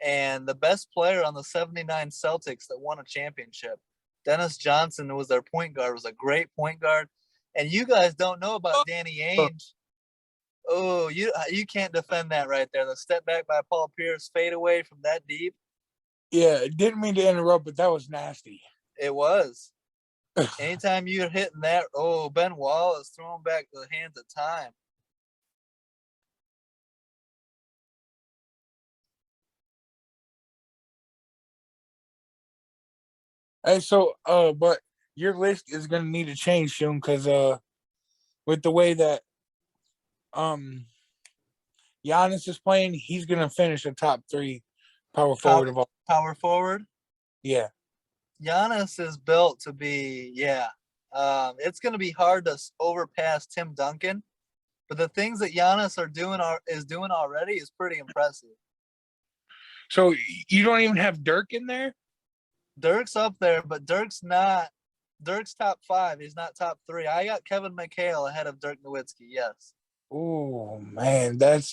And the best player on the 79 Celtics that won a championship. Dennis Johnson was their point guard, was a great point guard. And you guys don't know about Danny Ainge. Oh, you can't defend that right there. The step back by Paul Pierce, fade away from that deep. Yeah, didn't mean to interrupt, but that was nasty. It was. Anytime you're hitting that, Ben Wallace throwing back the hands of time. Hey, so but your list is gonna need to change soon because with the way that Giannis is playing, he's gonna finish a top 3 power forward of all. Power forward. Yeah. Giannis is built to be, yeah. It's going to be hard to overpass Tim Duncan, but the things that Giannis is doing already is pretty impressive. So you don't even have Dirk in there? Dirk's up there, but Dirk's top 5. He's not top 3. I got Kevin McHale ahead of Dirk Nowitzki. Yes. Oh man, that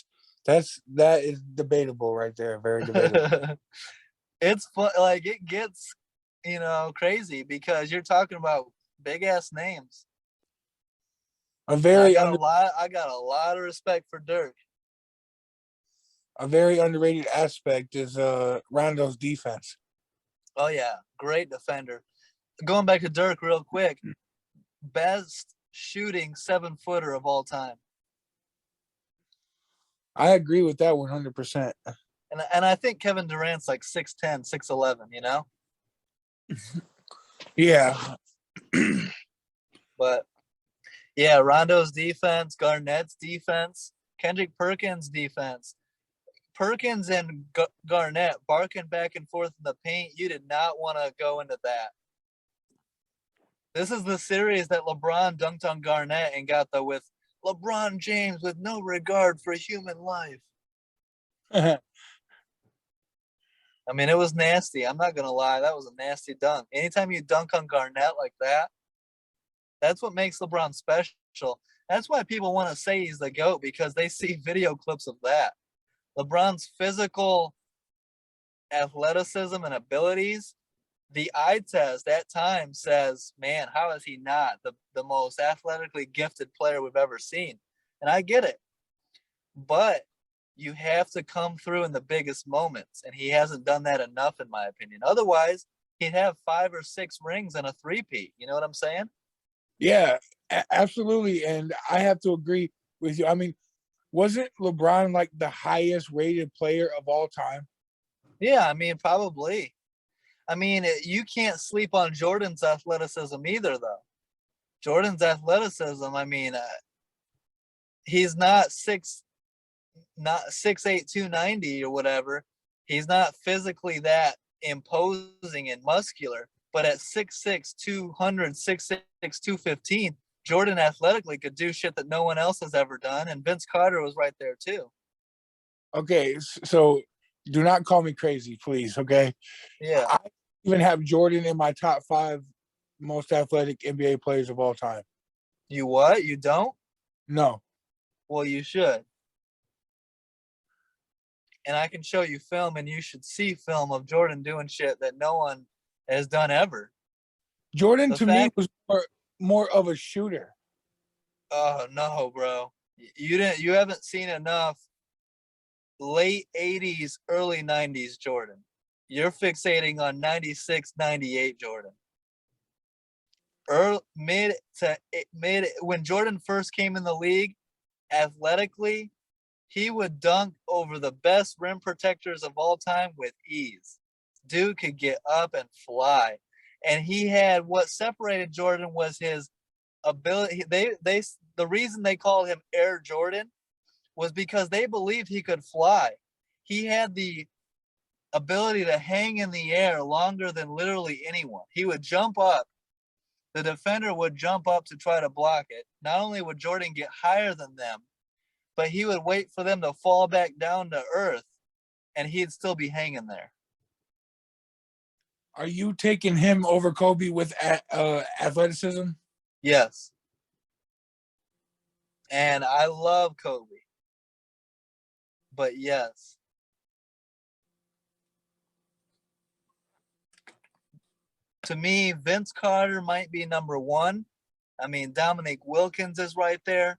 is debatable right there. Very debatable. It's fun. Like it gets, crazy because you're talking about big ass names. I got a lot of respect for Dirk. A very underrated aspect is Rondo's defense. Oh yeah, great defender. Going back to Dirk real quick, best shooting 7-footer of all time. I agree with that 100%. And I think Kevin Durant's like 6'10", 6'11", Yeah. But yeah, Rondo's defense, Garnett's defense, Kendrick Perkins' defense. Perkins and Garnett barking back and forth in the paint. You did not want to go into that. This is the series that LeBron dunked on Garnett and got with LeBron James with no regard for human life. I mean, it was nasty. I'm not going to lie. That was a nasty dunk. Anytime you dunk on Garnett like that, that's what makes LeBron special. That's why people want to say he's the GOAT, because they see video clips of that. LeBron's physical athleticism and abilities, the eye test at times says, man, how is he not the most athletically gifted player we've ever seen? And I get it. But you have to come through in the biggest moments, and he hasn't done that enough, in my opinion. Otherwise, he'd have 5 or 6 rings and a three-peat. You know what I'm saying? Yeah, absolutely. And I have to agree with you. I mean, wasn't LeBron like the highest rated player of all time? Yeah, I mean, probably. I mean, you can't sleep on Jordan's athleticism either, though. Jordan's athleticism, I mean, he's not 6'8", 290 or whatever. He's not physically that imposing and muscular, but at 6'6", 200, 6'6", 215, Jordan athletically could do shit that no one else has ever done, and Vince Carter was right there too. Okay, so do not call me crazy, please, okay? Yeah. I even have Jordan in my top 5 most athletic NBA players of all time. You what? You don't? No. Well, you should. And I can show you film, and you should see film of Jordan doing shit that no one has done ever. Jordan, to me, was more of a shooter. Oh, no, bro. You haven't seen enough late 80s, early 90s Jordan. You're fixating on 96, 98 Jordan. Mid, when Jordan first came in the league, athletically, he would dunk over the best rim protectors of all time with ease. Dude could get up and fly. And he had, what separated Jordan was his ability. The reason they called him Air Jordan was because they believed he could fly. He had the ability to hang in the air longer than literally anyone. He would jump up. The defender would jump up to try to block it. Not only would Jordan get higher than them, but he would wait for them to fall back down to earth, and he'd still be hanging there. Are you taking him over Kobe with athleticism? Yes. And I love Kobe. But yes. To me, Vince Carter might be number 1. I mean, Dominique Wilkins is right there.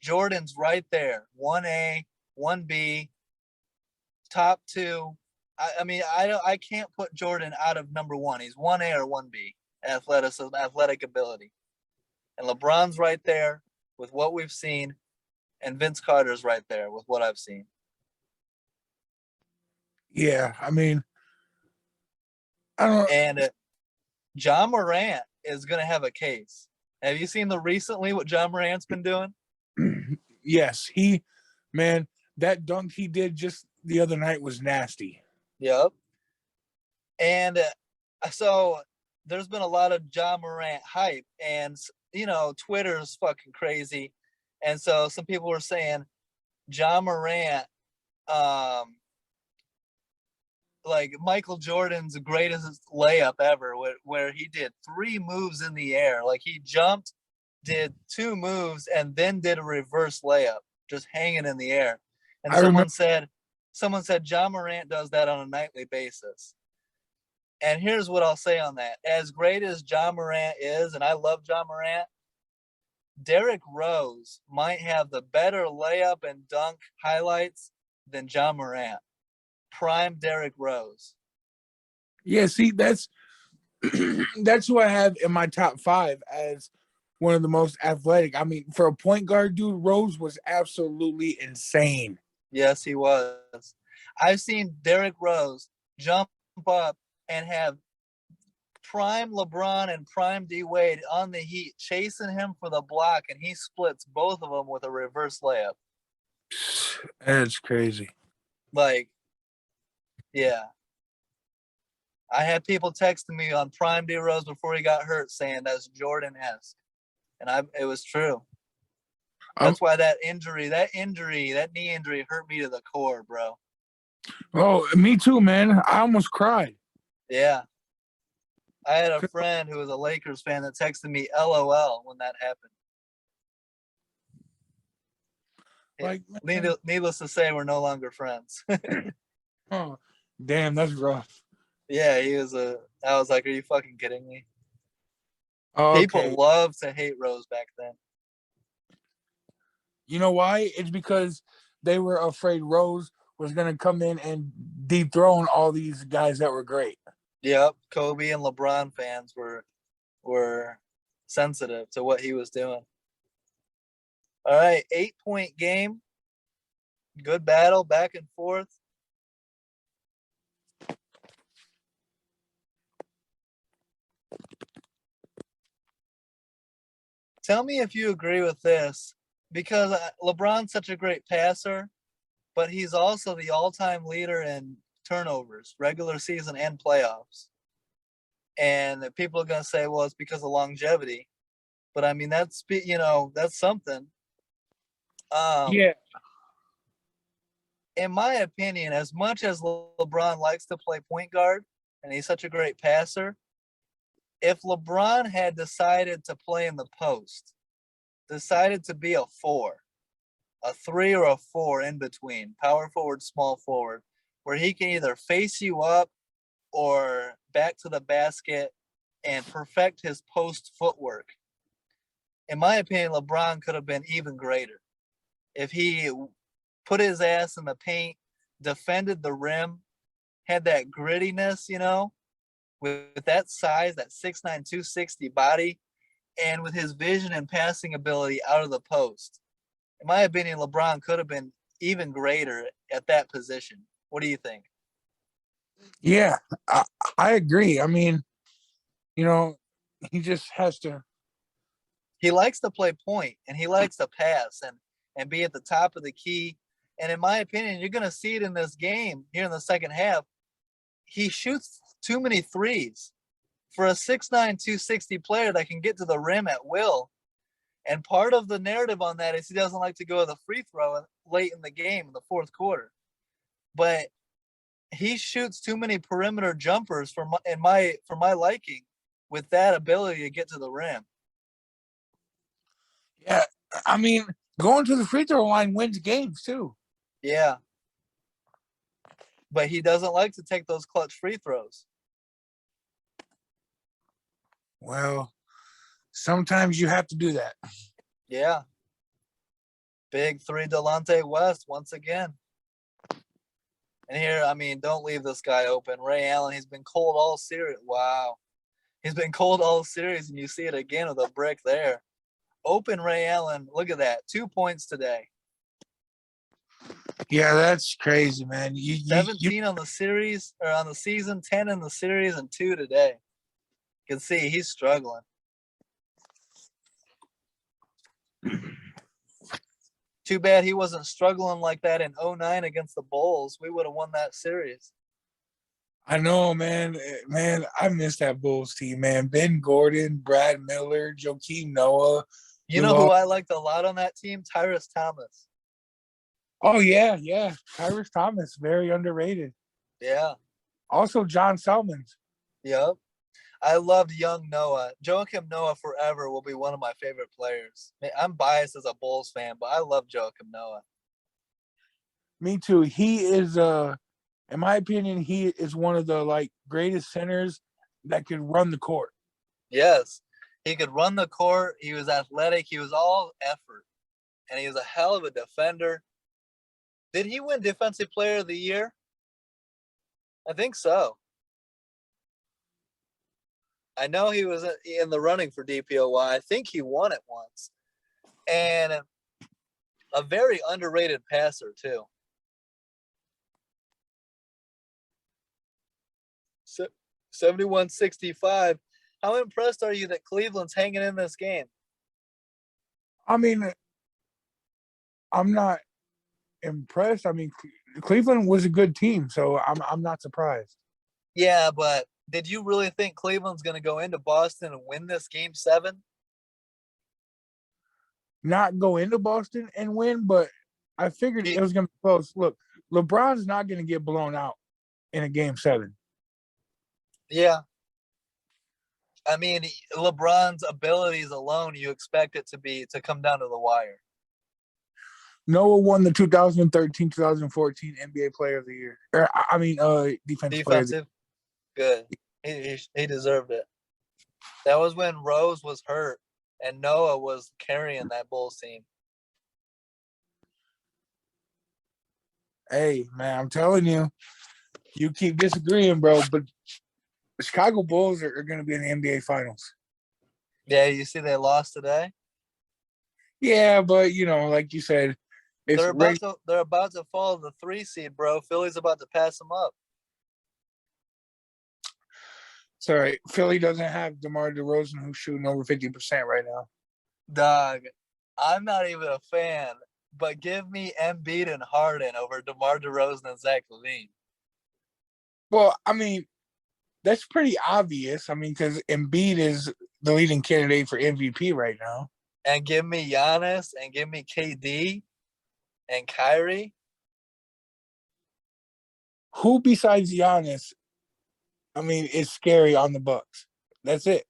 Jordan's right there. 1A, 1B, top 2. I can't put Jordan out of number 1. He's 1A or 1B. Athleticism, athletic ability. And LeBron's right there with what we've seen. And Vince Carter's right there with what I've seen. Yeah, I mean, I don't know. And Ja Morant is going to have a case. Have you seen recently what John Morant's been doing? Yes, man, that dunk he did just the other night was nasty. Yep. And so there's been a lot of John Morant hype, and Twitter's fucking crazy. And so some people were saying John Morant, like Michael Jordan's greatest layup ever, where he did 3 moves in the air. Like he jumped, did 2 moves, and then did a reverse layup, just hanging in the air. And someone said John Morant does that on a nightly basis. And here's what I'll say on that. As great as John Morant is, and I love John Morant, Derrick Rose might have the better layup and dunk highlights than John Morant. Prime Derrick Rose. Yeah, see, that's who I have in my top 5 as one of the most athletic. I mean, for a point guard, dude, Rose was absolutely insane. Yes, he was. I've seen Derrick Rose jump up and have prime LeBron and prime D Wade on the Heat chasing him for the block, and he splits both of them with a reverse layup. That's crazy. Like, yeah. I had people texting me on prime D Rose before he got hurt saying that's Jordan-esque. And it was true. That's why that knee injury hurt me to the core, bro. Oh, me too, man. I almost cried. Yeah. I had a friend who was a Lakers fan that texted me LOL when that happened. Like, needless to say, we're no longer friends. Oh, damn, that's rough. Yeah, I was like, are you fucking kidding me? Okay. People love to hate Rose back then. You know why? It's because they were afraid Rose was going to come in and dethrone all these guys that were great. Yep, Kobe and LeBron fans were sensitive to what he was doing. All right, 8-point game. Good battle, back and forth. Tell me if you agree with this, because LeBron's such a great passer, but he's also the all-time leader in turnovers, regular season and playoffs. And people are going to say, well, it's because of longevity. But I mean, that's something. Yeah. In my opinion, as much as LeBron likes to play point guard and he's such a great passer, if LeBron had decided to play in the post, decided to be a 4, a 3 or a 4 in between, power forward, small forward, where he can either face you up or back to the basket and perfect his post footwork. In my opinion, LeBron could have been even greater if he put his ass in the paint, defended the rim, had that grittiness, with that size, that 6'9", 260 body, and with his vision and passing ability out of the post. In my opinion, LeBron could have been even greater at that position. What do you think? Yeah, I agree. I mean, he just has to. He likes to play point, and he likes to pass and be at the top of the key. And in my opinion, you're going to see it in this game here in the second half. He shoots too many threes for a 6'9", 260 player that can get to the rim at will. And part of the narrative on that is he doesn't like to go to the free throw late in the game in the fourth quarter. But he shoots too many perimeter jumpers for my liking with that ability to get to the rim. Yeah, I mean, going to the free throw line wins games too. Yeah. But he doesn't like to take those clutch free throws. Well, sometimes you have to do that. Yeah. Big 3 Delonte West once again. And here, I mean, don't leave this guy open. Ray Allen, he's been cold all series. Wow. He's been cold all series, and you see it again with a brick there. Open Ray Allen. Look at that. 2 points today. Yeah, that's crazy, man. 17 on the series, or on the season, 10 in the series, and 2 today. You can see he's struggling. Too bad he wasn't struggling like that in 09 against the Bulls. We would have won that series. I know, man. Man, I miss that Bulls team, man. Ben Gordon, Brad Miller, Joakim Noah. You know who I liked a lot on that team? Tyrese Thomas. Oh, yeah, yeah. Tyrese Thomas, very underrated. Yeah. Also, John Selmans. Yep. I loved young Noah. Joakim Noah forever will be one of my favorite players. I'm biased as a Bulls fan, but I love Joakim Noah. Me too. He is in my opinion, he is one of the like greatest centers that could run the court. Yes. He could run the court. He was athletic. He was all effort. And he was a hell of a defender. Did he win Defensive Player of the Year? I think so. I know he was in the running for DPOY. I think he won it once. And a very underrated passer, too. 71-65. How impressed are you that Cleveland's hanging in this game? I mean, I'm not impressed. I mean, Cleveland was a good team, so I'm not surprised. Yeah, but did you really think Cleveland's going to go into Boston and win this game 7? Not go into Boston and win, but I figured it was going to be close. Look, LeBron's not going to get blown out in a game 7. Yeah. I mean, LeBron's abilities alone, you expect it to come down to the wire. Noah won the 2013-2014 NBA Player of the Year. Defensive Player of the Year. Good. He deserved it. That was when Rose was hurt and Noah was carrying that Bulls team. Hey, man, I'm telling you, you keep disagreeing, bro, but the Chicago Bulls are going to be in the NBA Finals. Yeah, you see they lost today? Yeah, but, like you said, they're about to fall to the 3 seed, bro. Philly's about to pass them up. Sorry, Philly doesn't have DeMar DeRozan, who's shooting over 50% right now. Dog, I'm not even a fan, but give me Embiid and Harden over DeMar DeRozan and Zach LaVine. Well, I mean, that's pretty obvious. I mean, because Embiid is the leading candidate for MVP right now. And give me Giannis and give me KD and Kyrie. Who besides Giannis, I mean, is scary on the Bucks? That's it.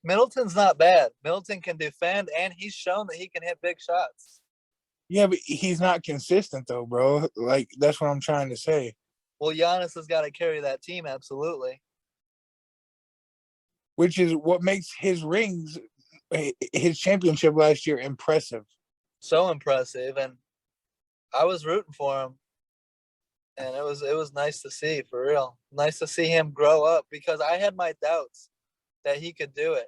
Middleton's not bad. Middleton can defend, and he's shown that he can hit big shots. Yeah, but he's not consistent, though, bro. Like, that's what I'm trying to say. Well, Giannis has got to carry that team, absolutely. Which is what makes his championship last year impressive. So impressive, and I was rooting for him. And it was nice to see, for real. Nice to see him grow up because I had my doubts that he could do it.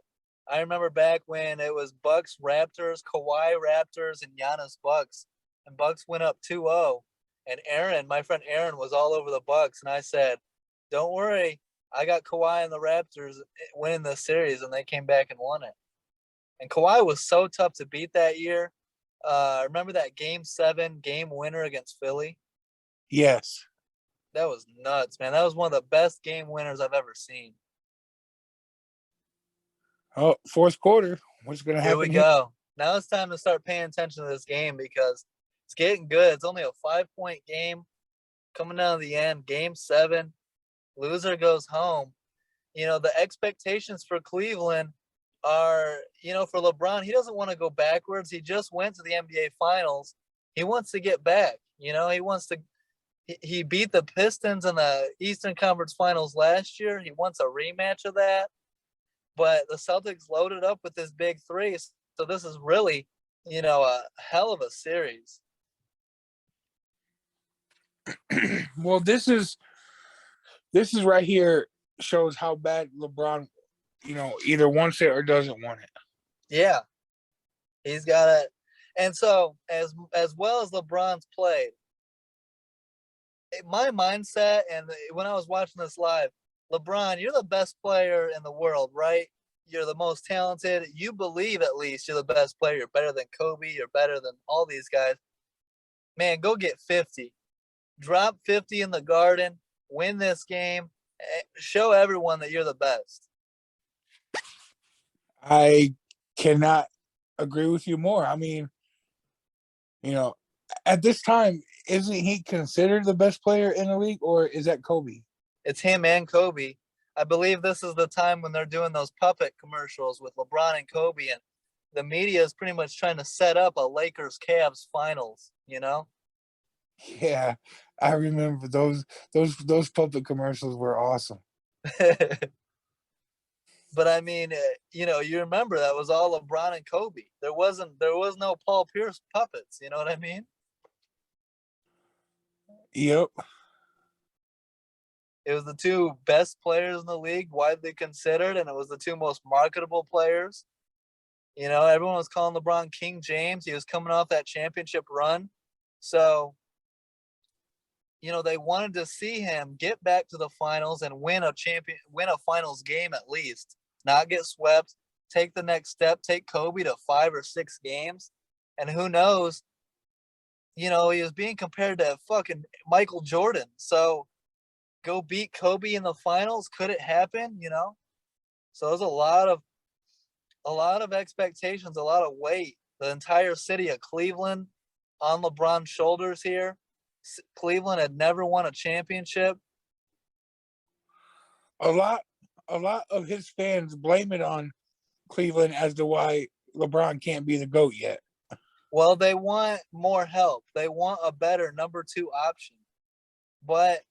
I remember back when it was Bucks Raptors, Kawhi Raptors, and Giannis Bucks, and Bucks went up 2-0. And my friend Aaron, was all over the Bucks, and I said, "Don't worry, I got Kawhi and the Raptors winning the series," and they came back and won it. And Kawhi was so tough to beat that year. Remember that Game 7 game winner against Philly? Yes. That was nuts, man. That was one of the best game winners I've ever seen. Oh, fourth quarter. What's going to happen? Here we go. Now it's time to start paying attention to this game because it's getting good. It's only a 5-point game coming down to the end. Game 7. Loser goes home. The expectations for Cleveland are, for LeBron, he doesn't want to go backwards. He just went to the NBA Finals. He wants to get back. He beat the Pistons in the Eastern Conference Finals last year. He wants a rematch of that. But the Celtics loaded up with this big 3. So this is really, a hell of a series. Well, this is right here shows how bad LeBron, either wants it or doesn't want it. Yeah. He's got it. And so as well as LeBron's played, my mindset, and when I was watching this live, LeBron, you're the best player in the world, right? you're the most talented. You believe at least you're the best player. You're better than Kobe. You're better than all these guys. Man, go get 50. Drop 50 in the Garden. Win this game. Show everyone that you're the best. I cannot agree with you more. I mean, at this time, isn't he considered the best player in the league, or is that Kobe? It's him and Kobe. I believe this is the time when they're doing those puppet commercials with LeBron and Kobe, and the media is pretty much trying to set up a Lakers Cavs finals, Yeah, I remember those puppet commercials were awesome. But I mean, you remember that was all LeBron and Kobe. There was no Paul Pierce puppets. You know what I mean? Yep. It was the two best players in the league, widely considered, and it was the two most marketable players. Everyone was calling LeBron King James. He was coming off that championship run. So, they wanted to see him get back to the finals and win a finals game at least, not get swept, take the next step, take Kobe to 5 or 6 games. And who knows, he was being compared to fucking Michael Jordan. So go beat Kobe in the finals. Could it happen? So there's a lot of expectations, a lot of weight. The entire city of Cleveland on LeBron's shoulders here. Cleveland had never won a championship. A lot of his fans blame it on Cleveland as to why LeBron can't be the GOAT yet. Well, they want more help. They want a better number 2 option. But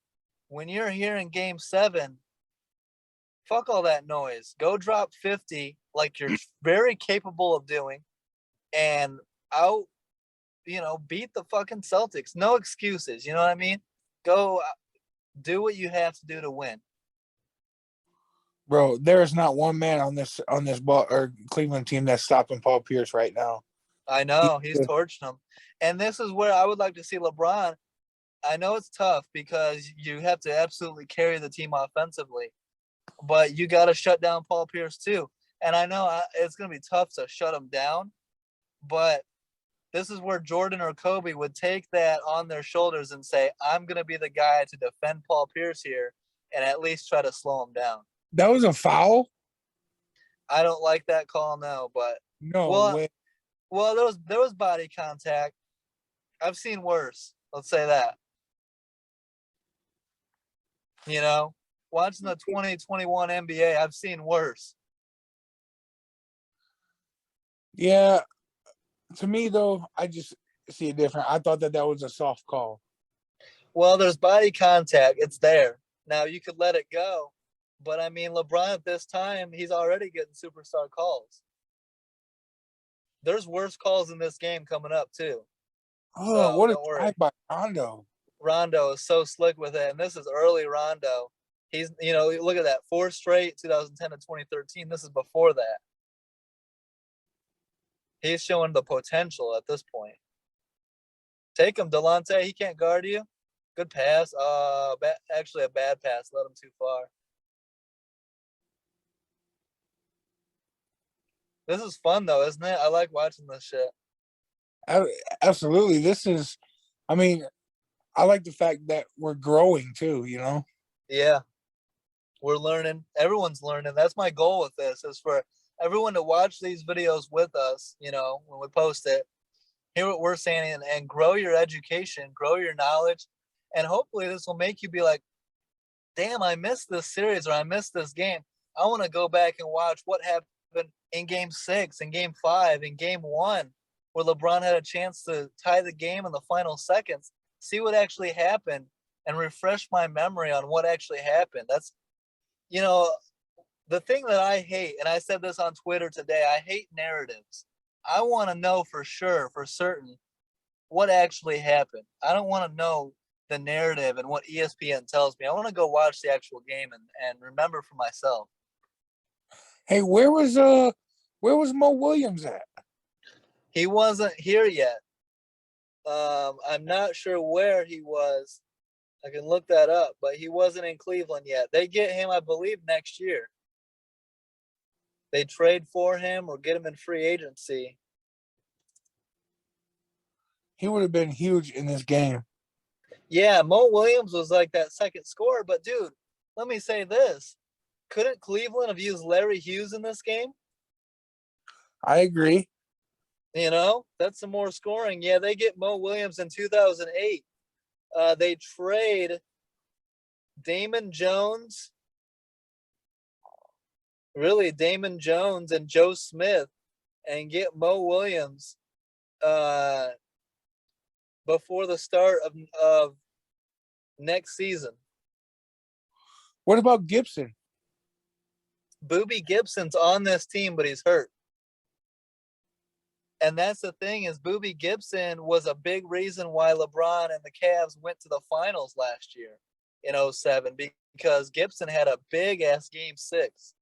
when you're here in game 7, fuck all that noise. Go drop 50 like you're very capable of doing and beat the fucking Celtics. No excuses. You know what I mean? Go do what you have to do to win. Bro, there is not one man on this ball or Cleveland team that's stopping Paul Pierce right now. I know he's torched them. And this is where I would like to see LeBron. I know it's tough because you have to absolutely carry the team offensively, but you got to shut down Paul Pierce too. And I know it's going to be tough to shut him down, but this is where Jordan or Kobe would take that on their shoulders and say, I'm going to be the guy to defend Paul Pierce here and at least try to slow him down. That was a foul? I don't like that call now, but no way. Well, there was body contact. I've seen worse. Let's say that. Watching the 2021 NBA, I've seen worse. Yeah. To me, though, I just see it different. I thought that was a soft call. Well, there's body contact. It's there. Now, you could let it go. But, I mean, LeBron at this time, he's already getting superstar calls. There's worse calls in this game coming up, too. Oh, so, what a try by Rondo. Rondo is so slick with it. And this is early Rondo. He's, look at that. 4 straight, 2010 to 2013. This is before that. He's showing the potential at this point. Take him, Delonte. He can't guard you. Good pass. Actually, a bad pass. Led him too far. This is fun, though, isn't it? I like watching this shit. Absolutely. I like the fact that we're growing, too, Yeah. We're learning. Everyone's learning. That's my goal with this, is for everyone to watch these videos with us, when we post it, hear what we're saying, and grow your education, grow your knowledge. And hopefully this will make you be like, damn, I missed this series or I missed this game. I want to go back and watch what happened in game 6, in game 5, in game 1, where LeBron had a chance to tie the game in the final seconds, see what actually happened and refresh my memory on what actually happened. That's, the thing that I hate, and I said this on Twitter today, I hate narratives. I want to know for sure, for certain, what actually happened. I don't want to know the narrative and what ESPN tells me. I want to go watch the actual game and remember for myself. Hey, where was Mo Williams at? He wasn't here yet. I'm not sure where he was. I can look that up, but he wasn't in Cleveland yet. They get him, I believe, next year. they trade for him or get him in free agency. He would have been huge in this game. Yeah, Mo Williams was like that second scorer, but dude, let me say this. Couldn't Cleveland have used Larry Hughes in this game? I agree. You know, that's some more scoring. Yeah, they get Mo Williams in 2008. They trade Damon Jones, Damon Jones and Joe Smith, and get Mo Williams before the start of next season. What about Gibson? Boobie Gibson's on this team, but he's hurt. And that's the thing is Boobie Gibson was a big reason why LeBron and the Cavs went to the finals last year in 07 because Gibson had a big-ass game 6.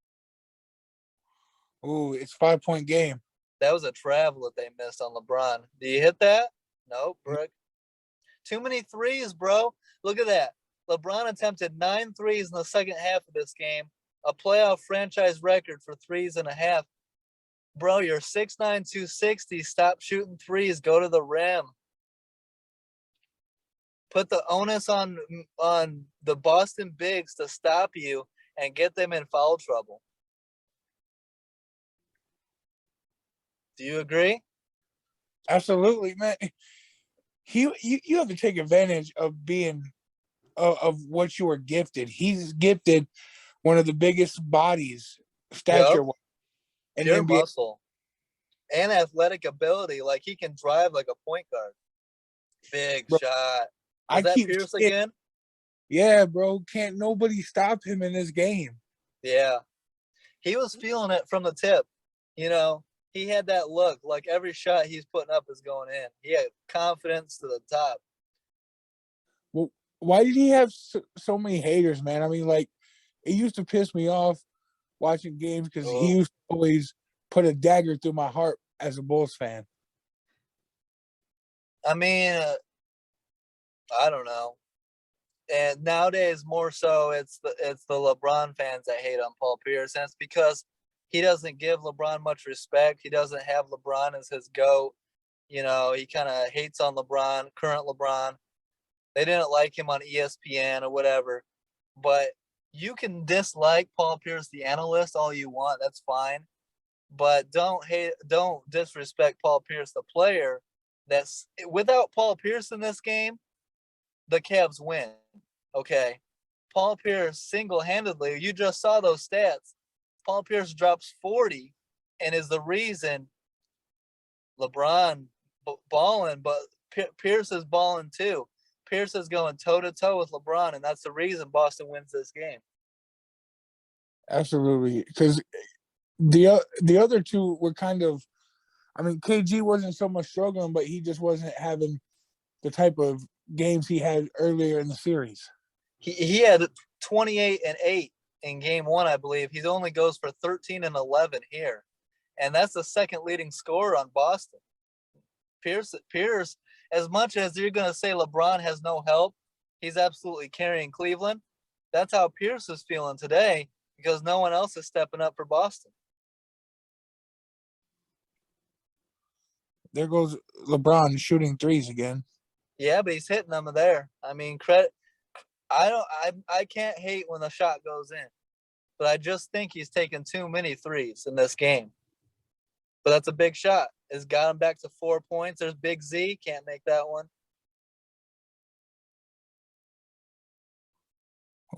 Ooh, it's 5-point game. That was a travel that they missed on LeBron. Do you hit that? Nope, Brooke. Too many threes, bro. Look at that. LeBron attempted 9 threes in the second half of this game, a playoff franchise record for 3.5. Bro, you're 6'9", 260. Stop shooting threes. Go to the rim. Put the onus on the Boston Bigs to stop you and get them in foul trouble. Do you agree? Absolutely, man. You have to take advantage of being of what you are gifted. He's gifted one of the biggest bodies stature, Yep. and Pure then be muscle and athletic ability. Like he can drive like a point guard. Big bro, shot. Was I that keep Pierce saying, again? yeah, bro. Can't nobody stop him in this game. Yeah. He was feeling it from the tip. You know, he had that look like every shot he's putting up is going in. He had confidence to the top. Well, why did he have so many haters, man? I mean, like, it used to piss me off watching games because he Oh, used to always put a dagger through my heart as a Bulls fan. I mean, I don't know. And nowadays, more so, it's the LeBron fans that hate on Paul Pierce, and it's because he doesn't give LeBron much respect. He doesn't have LeBron as his GOAT. You know, he kind of hates on LeBron, current LeBron. They didn't like him on ESPN or whatever. But you can dislike Paul Pierce, the analyst, all you want. That's fine. But don't disrespect Paul Pierce, the player. That's without Paul Pierce in this game, the Cavs win. Okay. Paul Pierce single-handedly, you just saw those stats. Paul Pierce drops 40 and is the reason LeBron balling, but Pierce is balling too. Pierce is going toe-to-toe with LeBron, and that's the reason Boston wins this game. Absolutely, because the other two were kind of. I mean, KG wasn't so much struggling, but he just wasn't having the type of games he had earlier in the series. He had 28 and 8 in game 1, I believe. He only goes for 13 and 11 here. And that's the second leading scorer on Boston. Pierce, as much as you're going to say LeBron has no help, he's absolutely carrying Cleveland. That's how Pierce is feeling today because no one else is stepping up for Boston. There goes LeBron shooting threes again. Yeah, but he's hitting them there. I mean, I can't hate when the shot goes in, but I just think he's taking too many threes in this game. But that's a big shot. It's got him back to 4 points. There's Big Z. Can't make that one.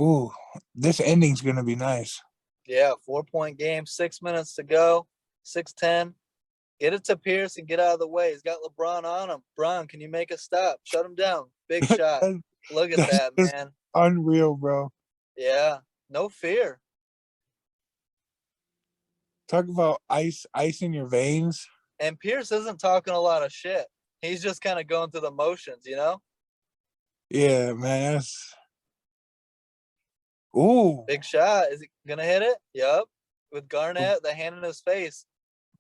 Ooh, this ending's gonna be nice. Yeah, 4-point game. 6 minutes to go. 6:10. Get it to Pierce and get out of the way. He's got LeBron on him. Bron, can you make a stop? Shut him down. Big shot. Look at That's that, just man. unreal, bro. Yeah, no fear. Talk about ice in your veins. And Pierce isn't talking a lot of shit. He's just kind of going through the motions, you know? Yeah, man. That's ooh. Big shot. Is he going to hit it? Yup. With Garnett, the hand in his face.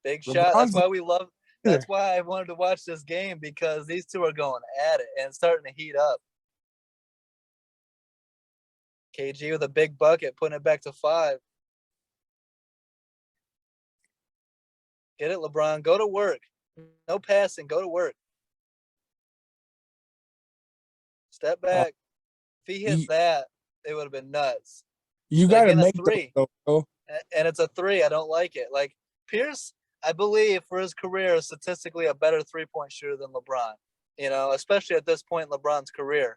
Big shot. LeBron's That's why I wanted to watch this game because these two are going at it and starting to heat up. KG with a big bucket, putting it back to 5. Get it, LeBron. Go to work. No passing. Go to work. Step back. If he hit that, it would have been nuts. You But got to again, a make three. those, though. And it's a three. I don't like it. Like Pierce, I believe for his career is statistically a better 3-point shooter than LeBron. You know, especially at this point in LeBron's career.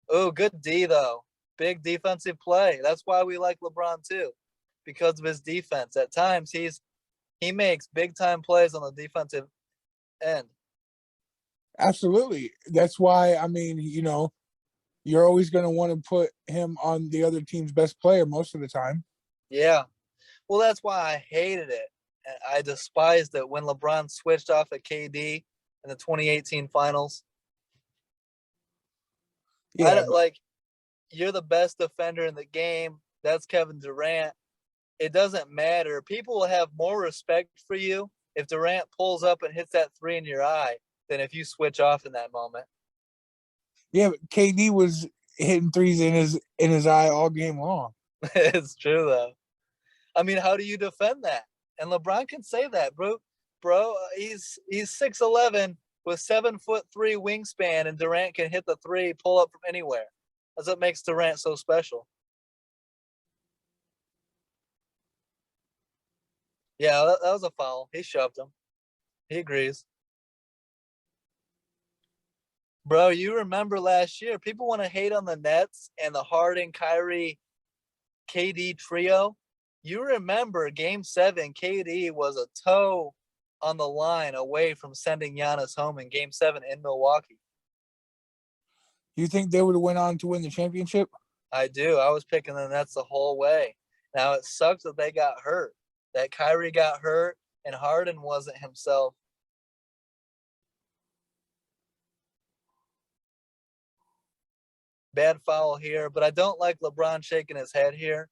Oh, good D though. Big defensive play. That's why we like LeBron too, because of his defense. At times he makes big time plays on the defensive end. Absolutely. That's why, I mean, you know, you're always going to want to put him on the other team's best player most of the time. Yeah. Well, that's why I hated it. I despised it when LeBron switched off at KD in the 2018 finals. Yeah, Like, you're the best defender in the game. That's Kevin Durant. It doesn't matter. People will have more respect for you if Durant pulls up and hits that three in your eye than if you switch off in that moment. Yeah, but KD was hitting threes in his eye all game long. It's true though. I mean, how do you defend that? And LeBron can say that, bro. He's 6'11" with 7'3" wingspan, and Durant can hit the three, pull up from anywhere. That's what makes Durant so special. Yeah, that was a foul. He shoved him. He agrees. Bro, you remember last year, people want to hate on the Nets and the Harden, Kyrie, KD trio. You remember Game 7, KD was a toe on the line away from sending Giannis home in Game 7 in Milwaukee. You think they would have went on to win the championship? I do. I was picking the Nets the whole way. Now, it sucks that they got hurt, that Kyrie got hurt and Harden wasn't himself. Bad foul here, but I don't like LeBron shaking his head here.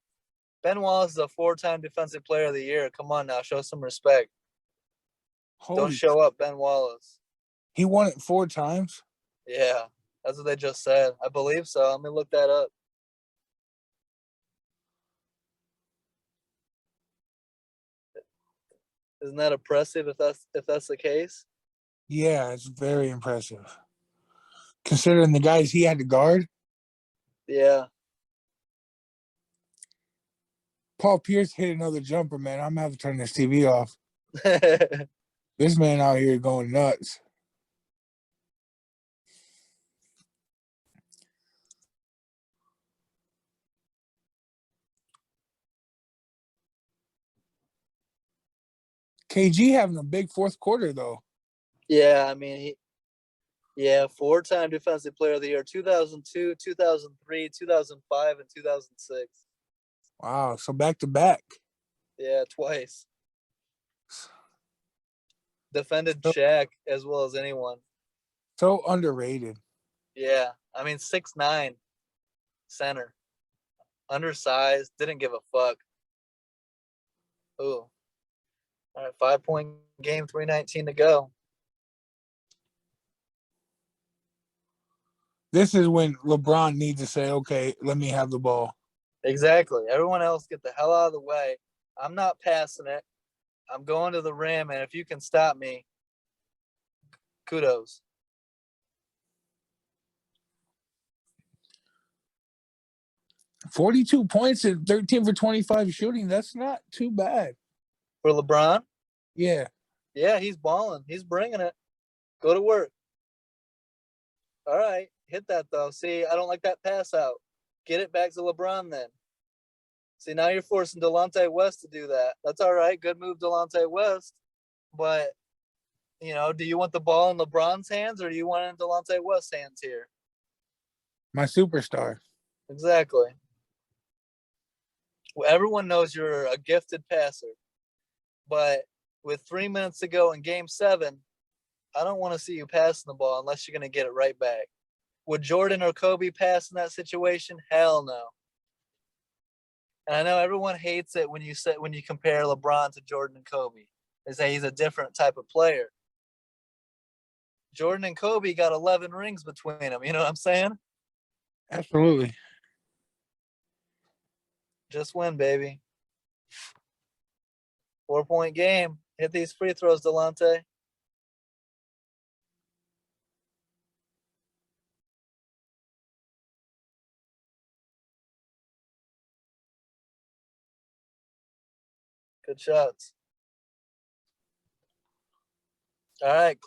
Ben Wallace is a 4-time Defensive Player of the Year. Come on now, show some respect. Don't show up, Ben Wallace. He won it 4 times? Yeah, that's what they just said. I believe so. Let me look that up. Isn't that impressive if that's the case? Yeah, it's very impressive. Considering the guys he had to guard. Yeah. Paul Pierce hit another jumper, man. I'm gonna have to turn this TV off. This man out here going nuts. KG having a big fourth quarter though. Yeah, I mean, 4-time Defensive Player of the Year, 2002, 2003, 2005, and 2006. Wow, so back to back. Yeah, twice. Defended Shaq as well as anyone. So underrated. Yeah, I mean 6'9", center, undersized, didn't give a fuck. Ooh, all right, 5-point game, 3:19 to go. This is when LeBron needs to say, okay, let me have the ball. Exactly. Everyone else get the hell out of the way. I'm not passing it. I'm going to the rim, and if you can stop me, kudos. $42 points and 13 for 25 shooting. That's not too bad. For LeBron? Yeah. Yeah, he's balling. He's bringing it. Go to work. All right. Hit that, though. See, I don't like that pass out. Get it back to LeBron then. See, now you're forcing Delonte West to do that. That's all right. Good move, Delonte West. But, you know, do you want the ball in LeBron's hands or do you want it in Delonte West's hands here? My superstar. Exactly. Well, everyone knows you're a gifted passer. But with 3 minutes to go in Game 7, I don't want to see you passing the ball unless you're going to get it right back. Would Jordan or Kobe pass in that situation? Hell no. And I know everyone hates it when you compare LeBron to Jordan and Kobe. They say he's a different type of player. Jordan and Kobe got 11 rings between them. You know what I'm saying? Absolutely. Just win, baby. 4-point game. Hit these free throws, Delonte. Good shots. All right,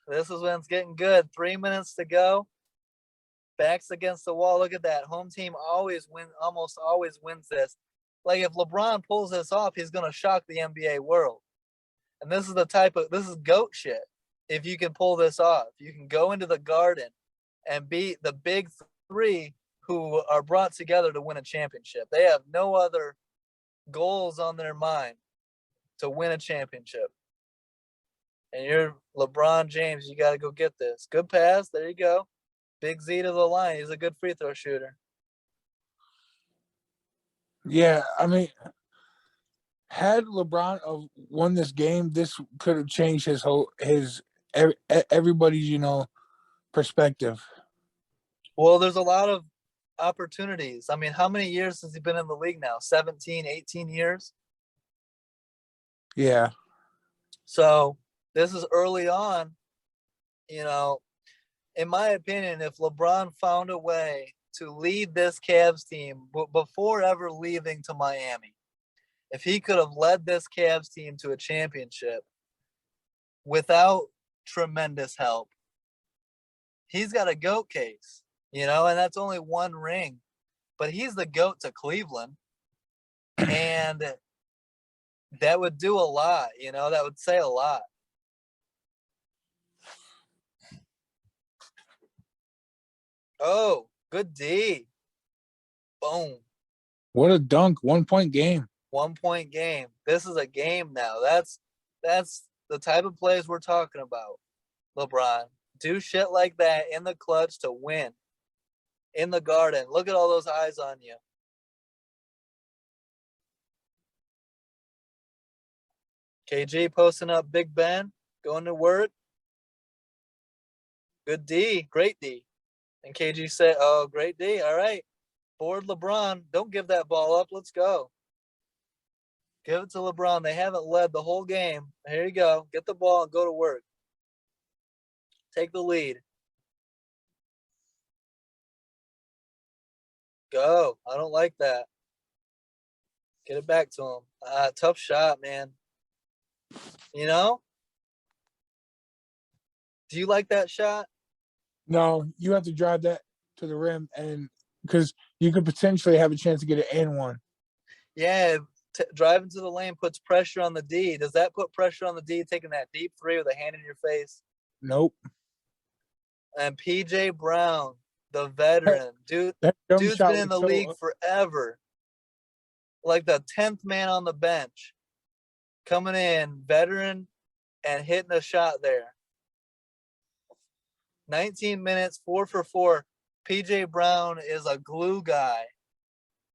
this is when it's getting good. 3 minutes to go. Backs against the wall. Look at that. Home team almost always wins this. Like if LeBron pulls this off, he's gonna shock the NBA world. And this is GOAT shit. If you can pull this off, you can go into the Garden and beat the big three who are brought together to win a championship. They have no other goals on their mind to win a championship. And you're LeBron James, you got to go get this. Good pass. There you go. Big Z to the line. He's a good free throw shooter. Yeah, I mean, had LeBron won this game, this could have changed everybody's perspective. Well, there's a lot of opportunities. I mean, how many years has he been in the league now? 17, 18 years? Yeah. So this is early on. In my opinion, if LeBron found a way to lead this Cavs team before ever leaving to Miami, if he could have led this Cavs team to a championship without tremendous help, he's got a GOAT case, and that's only one ring. But he's the GOAT to Cleveland. And that would do a lot, that would say a lot. Oh, good D. Boom. What a dunk. 1 point game. 1 point game. This is a game now. That's the type of plays we're talking about. LeBron. Do shit like that in the clutch to win. In the Garden. Look at all those eyes on you. KG posting up Big Ben. Going to work. Good D. Great D. And KG said, oh, great D. All right. Board LeBron. Don't give that ball up. Let's go. Give it to LeBron. They haven't led the whole game. Here you go. Get the ball and go to work. Take the lead. Go. I don't like that. Get it back to him. Tough shot, man. Do you like that shot? No, you have to drive that to the rim, and because you could potentially have a chance to get an and one. Yeah, driving to the lane puts pressure on the D. Does that put pressure on the D taking that deep three with a hand in your face? Nope. And PJ Brown, the veteran, dude's been in the league forever. Like the 10th man on the bench, coming in, veteran, and hitting a shot there. 19 minutes, 4 for 4. PJ Brown is a glue guy.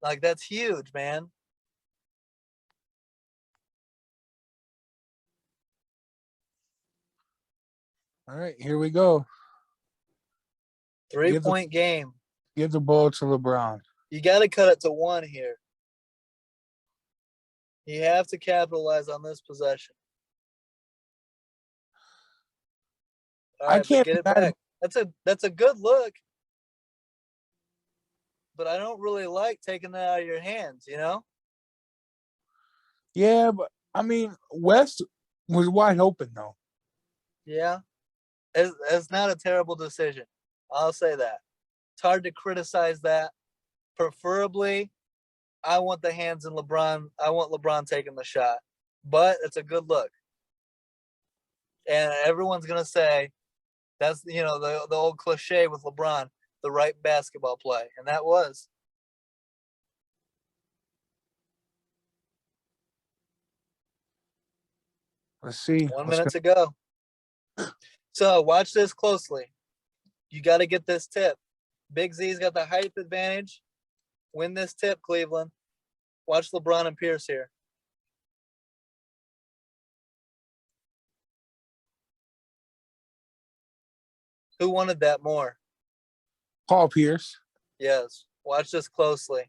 Like, that's huge, man. All right, here we go. 3-point game. Give the ball to LeBron. You got to cut it to 1 here. You have to capitalize on this possession. All right, get it back. That's a good look. But I don't really like taking that out of your hands, Yeah, but I mean, West was wide open though. Yeah. It's not a terrible decision. I'll say that. It's hard to criticize that. Preferably, I want the hands in LeBron. I want LeBron taking the shot. But it's a good look. And everyone's going to say, that's, the old cliche with LeBron, the right basketball play. And that was. Let's see. 1 minute to go. So watch this closely. You got to get this tip. Big Z's got the height advantage. Win this tip, Cleveland. Watch LeBron and Pierce here. Who wanted that more? Paul Pierce. Yes. Watch this closely.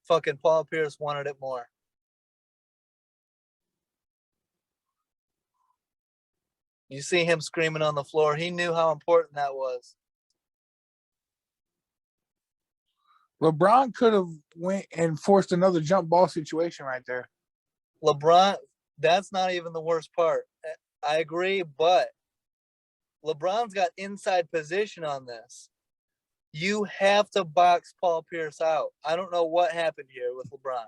Fucking Paul Pierce wanted it more. You see him screaming on the floor. He knew how important that was. LeBron could have went and forced another jump ball situation right there. LeBron, that's not even the worst part. I agree, but LeBron's got inside position on this. You have to box Paul Pierce out. I don't know what happened here with LeBron.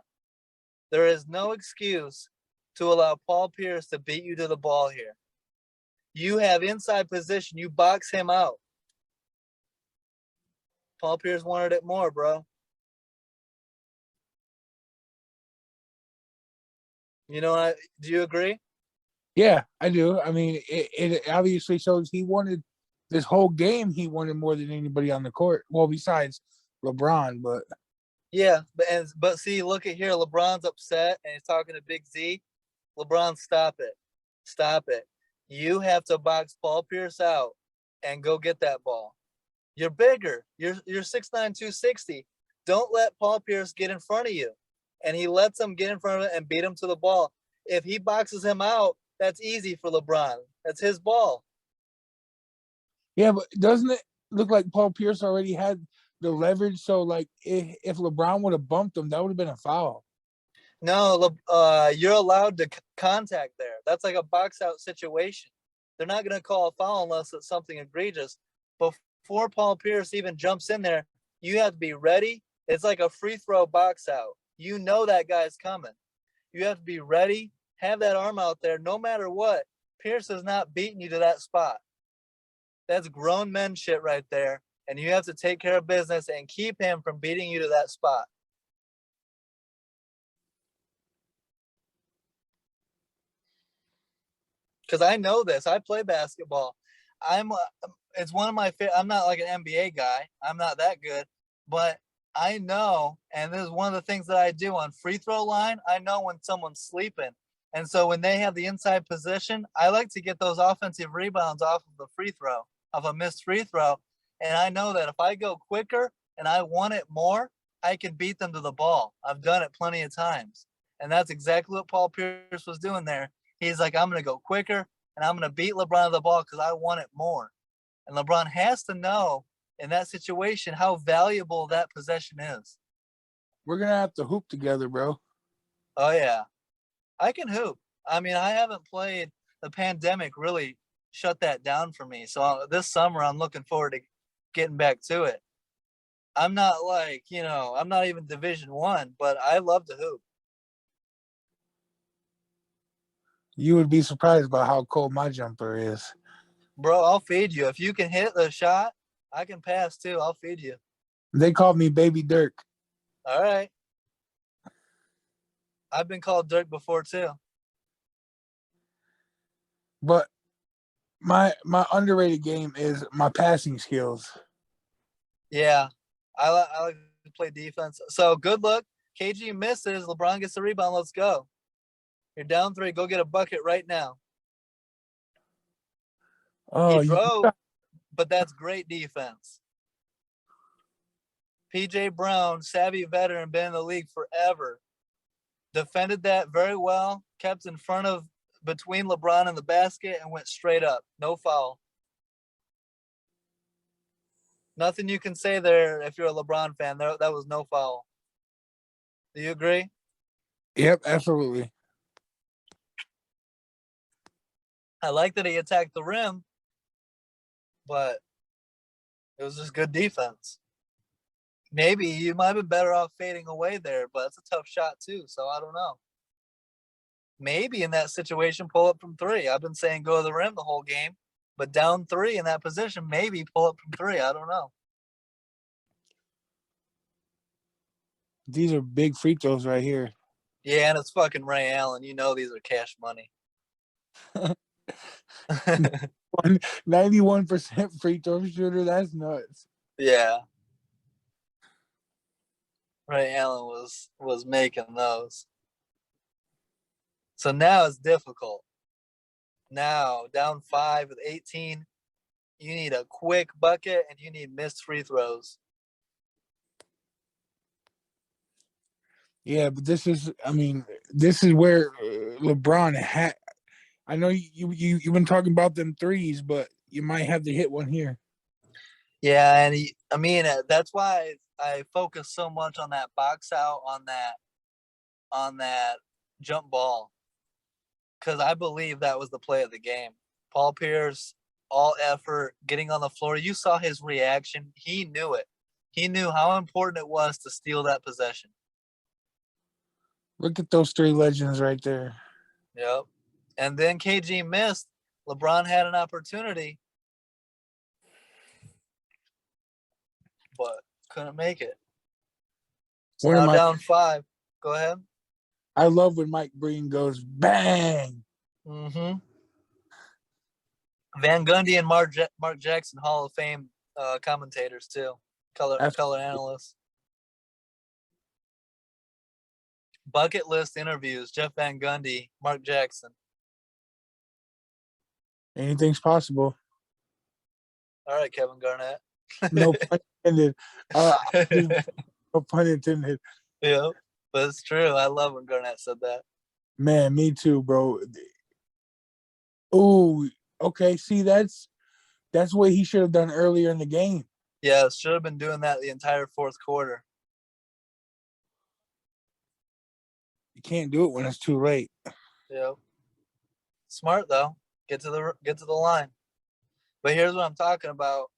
There is no excuse to allow Paul Pierce to beat you to the ball here. You have inside position. You box him out. Paul Pierce wanted it more, bro. You know, do you agree? Yeah, I do. I mean, it obviously shows he wanted this whole game. He wanted more than anybody on the court. Well, besides LeBron, but yeah, but see, look at here. LeBron's upset and he's talking to Big Z. LeBron, stop it, stop it. You have to box Paul Pierce out and go get that ball. You're bigger. You're 6'9", 260. Don't let Paul Pierce get in front of you. And he lets him get in front of it and beat him to the ball. If he boxes him out, that's easy for LeBron. That's his ball. Yeah, but doesn't it look like Paul Pierce already had the leverage? So, like, if LeBron would have bumped him, that would have been a foul. No, you're allowed to contact there. That's like a box out situation. They're not going to call a foul unless it's something egregious. Before Paul Pierce even jumps in there, you have to be ready. It's like a free throw box out. You know that guy's coming. You have to be ready, have that arm out there no matter what. Pierce is not beating you to that spot. That's grown men shit right there. And you have to take care of business and keep him from beating you to that spot. Because I know this. I play basketball. It's one of my favorite. I'm not like an NBA guy. I'm not that good. But I know, and this is one of the things that I do on free throw line, I know when someone's sleeping. And so when they have the inside position, I like to get those offensive rebounds off of the free throw, of a missed free throw. And I know that if I go quicker and I want it more, I can beat them to the ball. I've done it plenty of times. And that's exactly what Paul Pierce was doing there. He's like, I'm going to go quicker and I'm going to beat LeBron to the ball because I want it more. And LeBron has to know in that situation how valuable that possession is. We're going to have to hoop together, bro. Oh, yeah. I can hoop. I mean, I haven't played. The pandemic really shut that down for me. So this summer, I'm looking forward to getting back to it. I'm not like, I'm not even Division I, but I love to hoop. You would be surprised by how cold my jumper is. Bro, I'll feed you. If you can hit the shot, I can pass too. I'll feed you. They called me Baby Dirk. All right. I've been called Dirk before too. But my underrated game is my passing skills. Yeah. I like to play defense. So good luck. KG misses. LeBron gets the rebound. Let's go. You're down 3. Go get a bucket right now. Oh, he drove, but that's great defense. PJ Brown, savvy veteran, been in the league forever. Defended that very well, kept in front of between LeBron and the basket and went straight up. No foul. Nothing you can say there if you're a LeBron fan. That was no foul. Do you agree? Yep, absolutely. I like that he attacked the rim, but it was just good defense. Maybe you might have been better off fading away there, but it's a tough shot too, so I don't know. Maybe in that situation, pull up from 3. I've been saying go to the rim the whole game, but down 3 in that position, maybe pull up from 3. I don't know. These are big free throws right here. Yeah, and it's fucking Ray Allen. You know these are cash money. 91% free throw shooter. That's nuts. Yeah. Ray Allen was making those. So now it's difficult. Now, down 5 with 18, you need a quick bucket and you need missed free throws. Yeah, but this is where LeBron had. I know you've been talking about them threes, but you might have to hit one here. Yeah, and that's why I focus so much on that box out on that jump ball, because I believe that was the play of the game. Paul Pierce, all effort, getting on the floor. You saw his reaction. He knew it. He knew how important it was to steal that possession. Look at those three legends right there. Yep. And then KG missed. LeBron had an opportunity, but couldn't make it. So now down 5. Go ahead. I love when Mike Breen goes bang. Mm-hmm. Van Gundy and Mark Jackson, Hall of Fame commentators too, color analysts. Bucket list interviews: Jeff Van Gundy, Mark Jackson. Anything's possible. All right, Kevin Garnett. No pun intended. No pun intended. Yeah, but it's true. I love when Garnett said that. Man, me too, bro. Ooh, okay. See, that's what he should have done earlier in the game. Yeah, should have been doing that the entire fourth quarter. You can't do it when it's too late. Yep. Smart though. Get to the line. But here's what I'm talking about: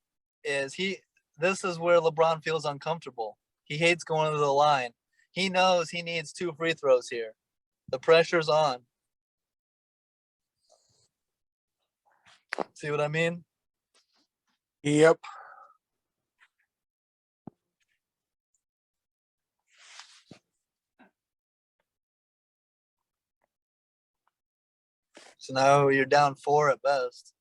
this is where LeBron feels uncomfortable. He hates going to the line. He knows he needs 2 free throws here. The pressure's on. See what I mean? Yep. So now you're down 4 at best.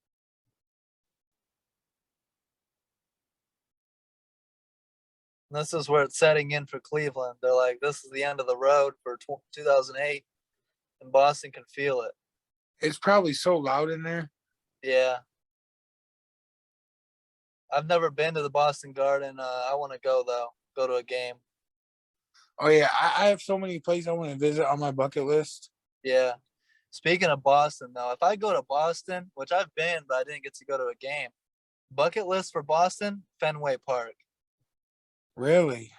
And this is where it's setting in for Cleveland. They're like, this is the end of the road for 2008, and Boston can feel it. It's probably so loud in there. Yeah. I've never been to the Boston Garden. I want to go, though. Go to a game. Oh, yeah. I have so many places I want to visit on my bucket list. Yeah. Speaking of Boston, though, if I go to Boston, which I've been, but I didn't get to go to a game, bucket list for Boston, Fenway Park. Really?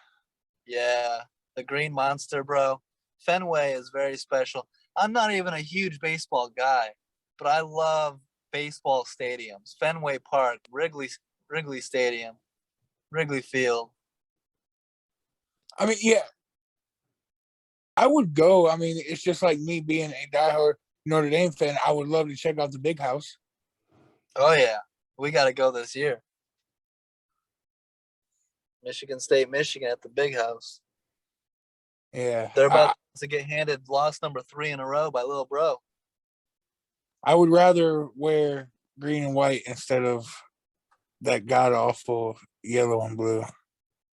Yeah. The Green Monster, bro. Fenway is very special. I'm not even a huge baseball guy, but I love baseball stadiums. Fenway Park, Wrigley Stadium, Wrigley Field. I mean, yeah. I would go. I mean, it's just like me being a diehard Notre Dame fan. I would love to check out the big house. Oh, yeah. We got to go this year. Michigan State, Michigan at the big house. Yeah. They're about to get handed loss number 3 in a row by Little Bro. I would rather wear green and white instead of that god awful yellow and blue.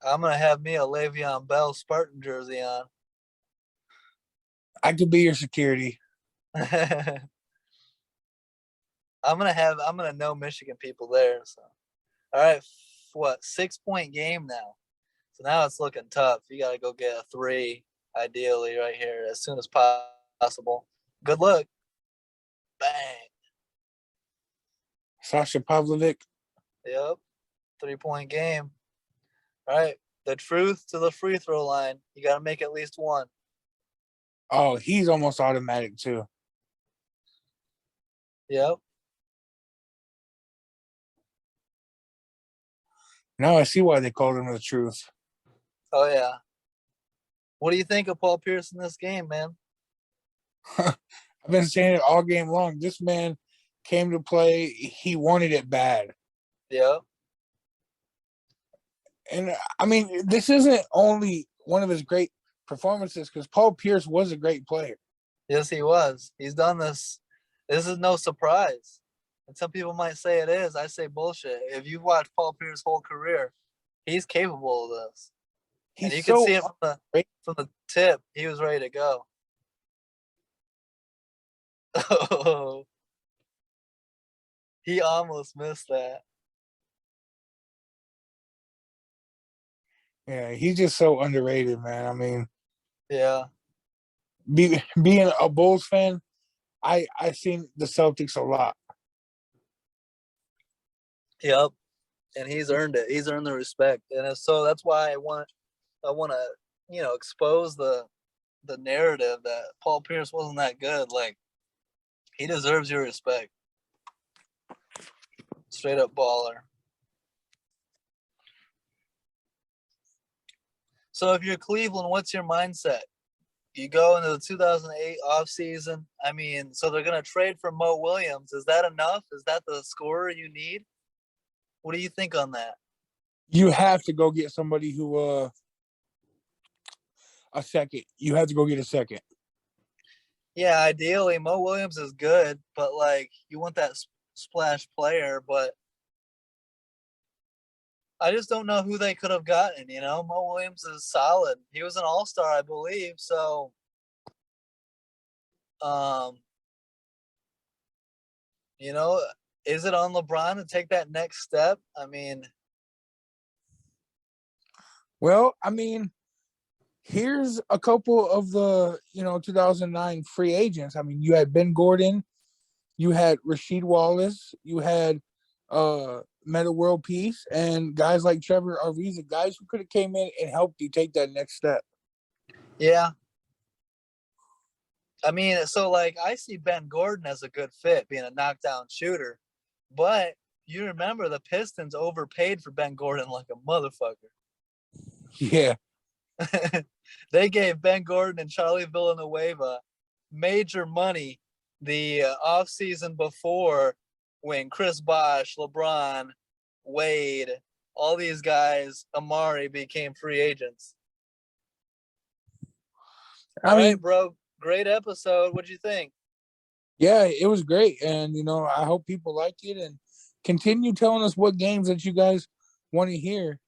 I'm going to have me a Le'Veon Bell Spartan jersey on. I could be your security. I'm gonna know Michigan people there. So, all right, 6-point game now. So now it's looking tough. You got to go get a 3, ideally, right here as soon as possible. Good luck. Bang. Sasha Pavlovic. Yep. 3-point game. All right. The truth to the free throw line. You got to make at least 1. Oh, he's almost automatic too. Yep. Now I see why they called him the truth. Oh, yeah. What do you think of Paul Pierce in this game, man? I've been saying it all game long. This man came to play. He wanted it bad. Yep. And I mean, this isn't only one of his great performances because Paul Pierce was a great player. Yes, he was. He's done this. This is no surprise. And some people might say it is. I say bullshit. If you've watched Paul Pierce's whole career, he's capable of this. And you can see it from the tip. He was ready to go. Oh, he almost missed that. Yeah, he's just so underrated, man. I mean, Yeah. being a Bulls fan, I seen the Celtics a lot. Yep, and he's earned it. He's earned the respect, and so that's why I want to expose the narrative that Paul Pierce wasn't that good. Like, he deserves your respect. Straight up baller. So if you're Cleveland, what's your mindset? You go into the 2008 offseason. I mean, so they're going to trade for Mo Williams. Is that enough? Is that the scorer you need? What do you think on that? You have to go get somebody who a second. You have to go get a second. Yeah, ideally Mo Williams is good, but like you want that splash player, but I just don't know who they could have gotten, Mo Williams is solid. He was an all-star, I believe, so is it on LeBron to take that next step? I mean, well, I mean, here's a couple of the 2009 free agents. I mean, you had Ben Gordon, you had Rasheed Wallace, you had Meta World Peace, and guys like Trevor Ariza, guys who could have came in and helped you take that next step. yeah. I mean, so like I see Ben Gordon as a good fit, being a knockdown shooter, but you remember the Pistons overpaid for Ben Gordon like a motherfucker. Yeah. They gave Ben Gordon and Charlie Villanueva major money the offseason before, when Chris Bosh, LeBron, Wade, all these guys, Amari, became free agents. All right, bro. Great episode. What'd you think? Yeah, it was great. And, I hope people like it and continue telling us what games that you guys want to hear,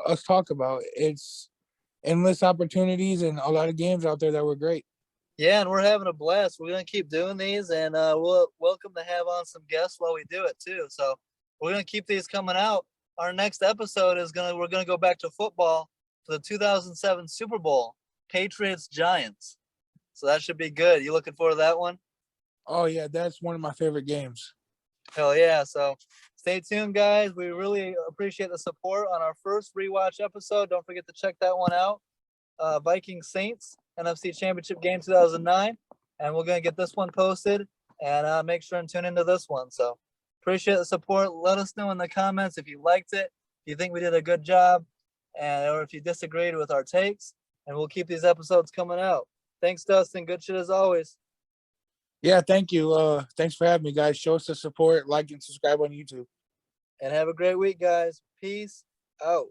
us talk about. It's endless opportunities and a lot of games out there that were great. Yeah, and we're having a blast. We're going to keep doing these, and we'll welcome to have on some guests while we do it too. So we're going to keep these coming out. Our next episode we're going to go back to football for the 2007 Super Bowl, Patriots Giants. So that should be good. You looking forward to that one? Oh yeah, that's one of my favorite games. Hell yeah. So stay tuned, guys. We really appreciate the support on our first rewatch episode. Don't forget to check that one out. Vikings Saints NFC Championship game 2009, and we're gonna get this one posted, and make sure and tune into this one. So appreciate the support. Let us know in the comments if you liked it, if you think we did a good job, or if you disagreed with our takes, and we'll keep these episodes coming out. Thanks, Dustin. Good shit as always. Yeah, thank you. Thanks for having me, guys. Show us the support, like and subscribe on YouTube. And have a great week, guys. Peace out.